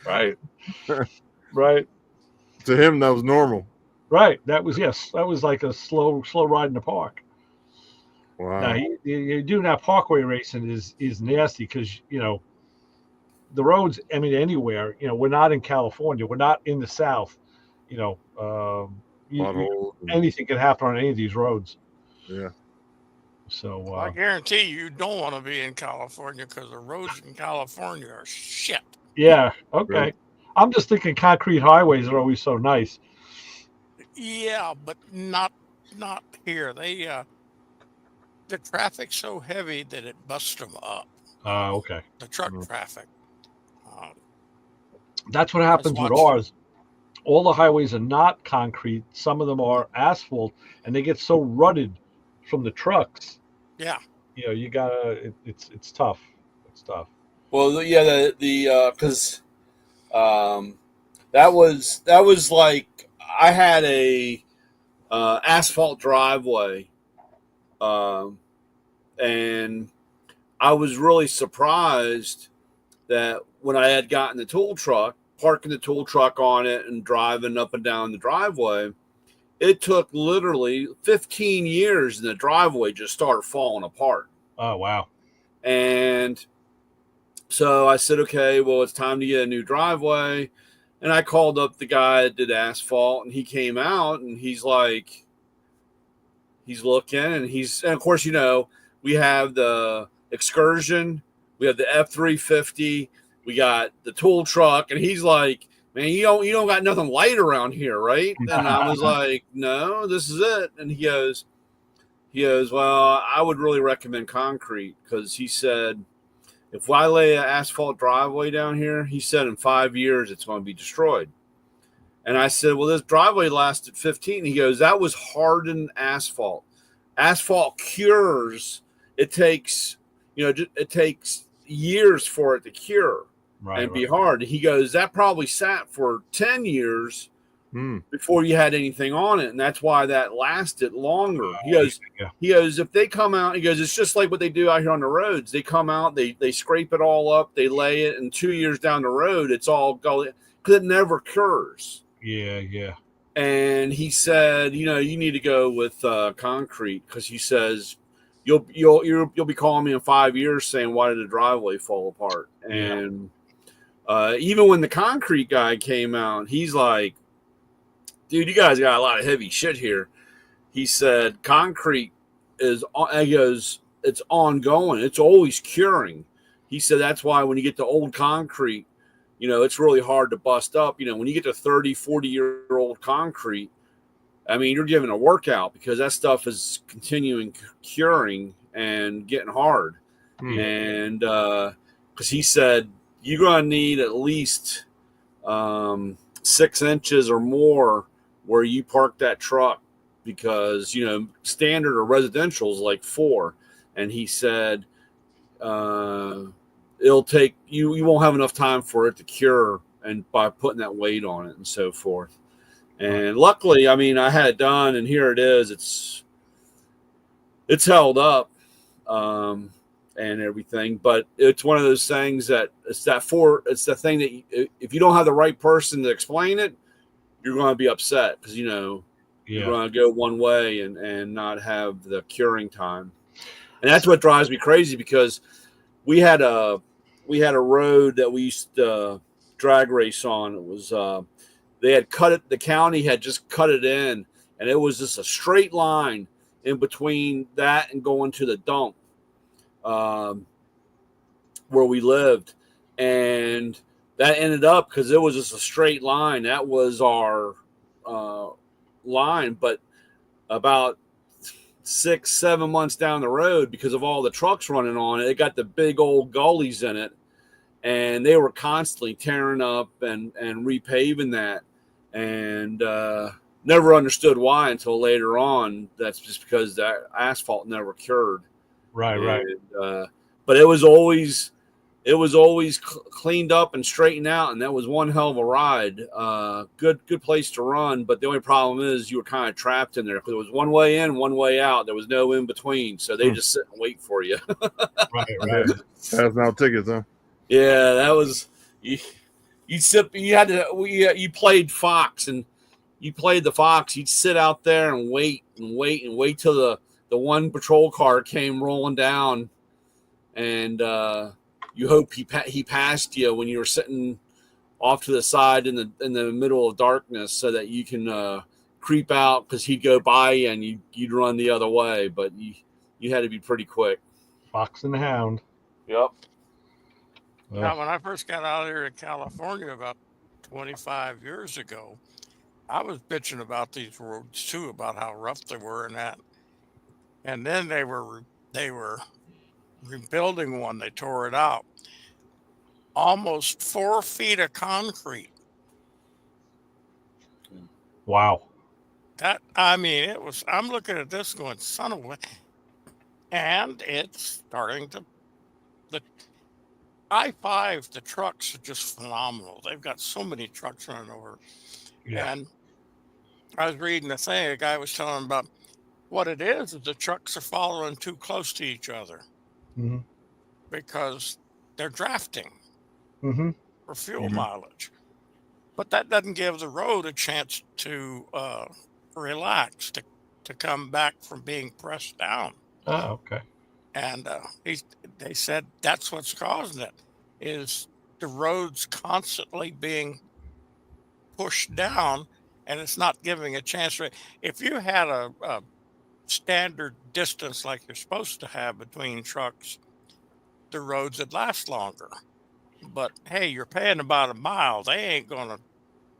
Right. Right. To him, that was normal. Right. That was like a slow ride in the park. Wow. Now, you doing that parkway racing is nasty because, the roads, I mean, anywhere, we're not in California. We're not in the South. Anything can happen on any of these roads. Yeah. So I guarantee you don't want to be in California because the roads in California are shit. Yeah. Okay. Right. I'm just thinking concrete highways are always so nice. Yeah, but not here. They the traffic's so heavy that it busts them up. Okay. The truck traffic. That's what happens with ours. All the highways are not concrete. Some of them are asphalt, and they get so rutted from the trucks. Yeah. You gotta. It's tough. It's tough. Well, yeah, because that was like I had a asphalt driveway, and I was really surprised that when I had gotten the tool truck, parking the tool truck on it and driving up and down the driveway, it took literally 15 years and the driveway just started falling apart. Oh, wow. And so I said, okay, well, it's time to get a new driveway. And I called up the guy that did asphalt, and he came out and he's like, he's looking, and of course, we have the Excursion, we have the F-350, we got the tool truck, and he's like, man, you don't got nothing light around here, right? And I was like, no, this is it. And he goes, well, I would really recommend concrete, because he said, if I lay an asphalt driveway down here, he said in 5 years it's going to be destroyed. And I said, well, this driveway lasted 15. He goes, that was hardened asphalt. Asphalt cures. It takes, it takes years for it to cure. Right. and be hard. He goes, that probably sat for 10 years before you had anything on it, and that's why that lasted longer. He goes, if they come out, he goes, it's just like what they do out here on the roads. They come out, they scrape it all up, they lay it, and 2 years down the road, it's all gully because it never cures. Yeah. And he said, you need to go with concrete, because he says you'll be calling me in 5 years saying, why did the driveway fall apart? And even when the concrete guy came out, he's like, dude, you guys got a lot of heavy shit here. He said, concrete he goes, it's ongoing. It's always curing. He said, that's why when you get to old concrete, it's really hard to bust up. When you get to 30, 40-year-old concrete, I mean, you're giving a workout because that stuff is continuing curing and getting hard. And because he said, you're going to need at least 6 inches or more where you park that truck, because standard or residential is like 4. And he said it'll take you won't have enough time for it to cure, and by putting that weight on it and so forth. And luckily, I mean, I had it done, and here it is. It's held up and everything, but it's one of those things that it's the thing that if you don't have the right person to explain it, you're going to be upset, because you're going to go one way and not have the curing time. And that's what drives me crazy, because we had a road that we used to drag race on. It was they had cut it. The county had just cut it in, and it was just a straight line in between that and going to the dump where we lived. And that ended up, because it was just a straight line. That was our line. But about 6-7 months down the road, because of all the trucks running on it, it got the big old gullies in it, and they were constantly tearing up and repaving that, and never understood why until later on. That's just because that asphalt never cured. Right. But it was always cleaned up and straightened out, and that was one hell of a ride. Good place to run, but the only problem is you were kind of trapped in there, because it was one way in, one way out. There was no in between, so they just sit and wait for you. Right. Passing out tickets, huh? Yeah, that was you played Fox, and you played the Fox. You'd sit out there and wait till the one patrol car came rolling down, and you hope he passed you when you were sitting off to the side in the middle of darkness, so that you can creep out, because he'd go by you and you'd run the other way. But you had to be pretty quick. Fox and the Hound. Yep. Now, when I first got out here in California about 25 years ago, I was bitching about these roads too, about how rough they were and that. And then they were rebuilding one. They tore it out. Almost 4 feet of concrete. Wow. It was. I'm looking at this going, son of a. And it's starting to. The I-5, the trucks are just phenomenal. They've got so many trucks running over. Yeah. And I was reading a thing. A guy was telling about what it is the trucks are following too close to each other because they're drafting for fuel mileage. But that doesn't give the road a chance to relax, to come back from being pressed down. Oh, okay. And they said that's what's causing it, is the roads constantly being pushed down, and it's not giving a chance. If you had a standard distance like you're supposed to have between trucks, the roads would last longer. But hey, you're paying about a mile. They ain't gonna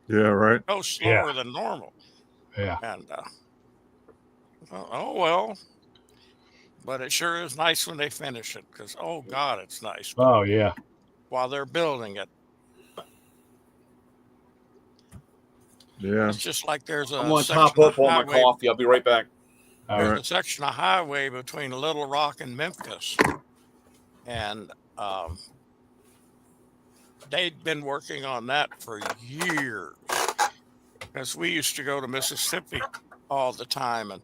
go slower than normal. Yeah. And oh well. But it sure is nice when they finish it, because oh God, it's nice. Oh yeah. While they're building it. Yeah. It's just like there's a I'm going to top up on my coffee. I'll be right back. There's a section of highway between Little Rock and Memphis. And they'd been working on that for years. Because we used to go to Mississippi all the time, and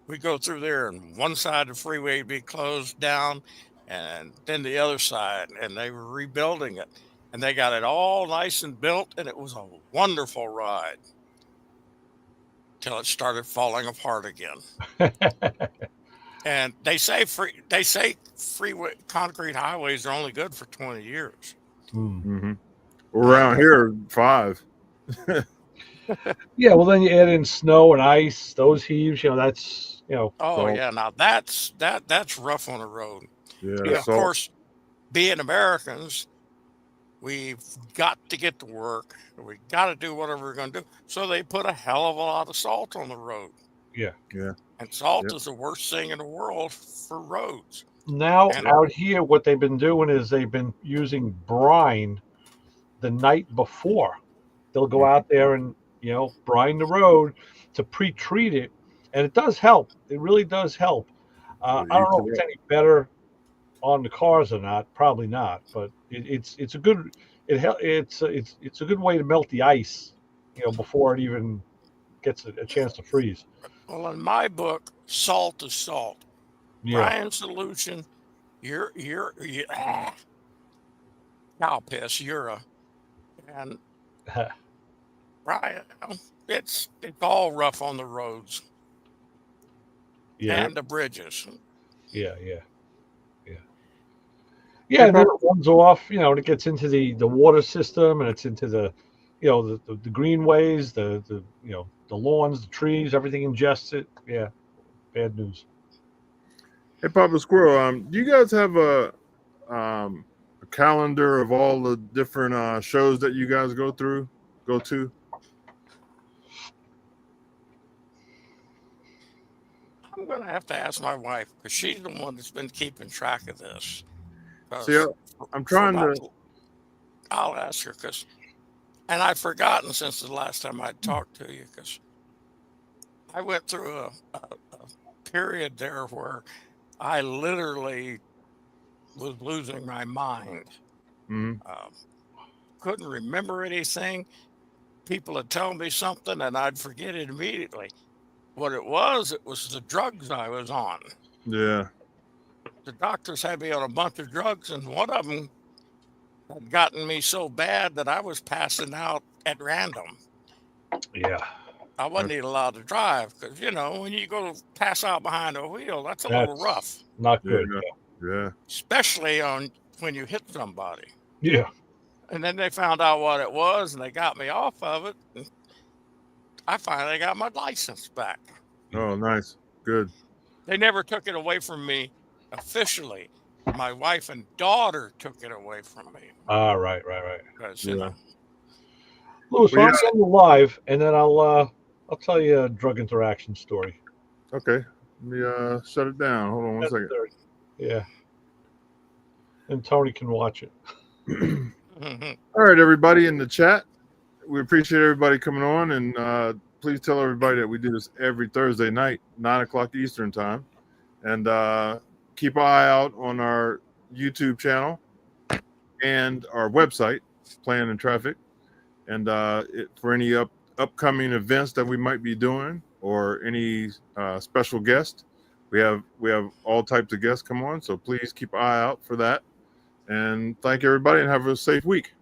we'd go through there, and one side of the freeway would be closed down, and then the other side, and they were rebuilding it. And they got it all nice and built, and it was a wonderful ride till it started falling apart again. And they say freeway concrete highways are only good for 20 years. Mm-hmm. Around here, 5. Yeah, well, then you add in snow and ice, those heaves. That's Oh Salt. yeah, now that's rough on the road. Yeah, Of course, being Americans, we've got to get to work. We got to do whatever we're going to do. So they put a hell of a lot of salt on the road. Yeah. And salt is the worst thing in the world for roads. Now And- out here, what they've been doing is they've been using brine the night before. They'll go out there and brine the road to pre-treat it, and it does help. It really does help. I don't know if it's any better on the cars or not. Probably not, but it's a good it's a good way to melt the ice, before it even gets a chance to freeze. Well, in my book, salt is salt. Yeah. Brine solution, you're cow piss, and Brian, it's all rough on the roads Yeah. and the bridges. Yeah, and then it runs off, and it gets into the water system, and it's into the the greenways, the lawns, the trees, everything ingests it. Yeah, bad news. Hey, Papa Squirrel, do you guys have a calendar of all the different shows that you guys go to? I'm going to have to ask my wife because she's the one that's been keeping track of this. See, I'm trying to. I'll ask her and I've forgotten since the last time I talked to you because I went through a period there where I literally was losing my mind. Couldn't remember anything. People would tell me something and I'd forget it immediately. What it was the drugs I was on. Yeah. The doctors had me on a bunch of drugs, and one of them had gotten me so bad that I was passing out at random. Yeah. I wasn't even allowed to drive because, when you go pass out behind a wheel, that's a little rough. Not good. Yeah. Especially when you hit somebody. Yeah. And then they found out what it was, and they got me off of it. And I finally got my license back. Oh, nice. Good. They never took it away from me officially. My wife and daughter took it away from me. Right. Because, Louis, Well, I'm getting live, and then I'll tell you a drug interaction story. Okay. Let me shut it down. Hold on one second. Yeah. And Tony can watch it. All right, everybody in the chat. We appreciate everybody coming on, and please tell everybody that we do this every Thursday night, 9:00 Eastern time. And keep an eye out on our YouTube channel and our website, Plan and Traffic. And for any upcoming events that we might be doing or any special guests, we have all types of guests come on. So please keep an eye out for that. And thank everybody and have a safe week.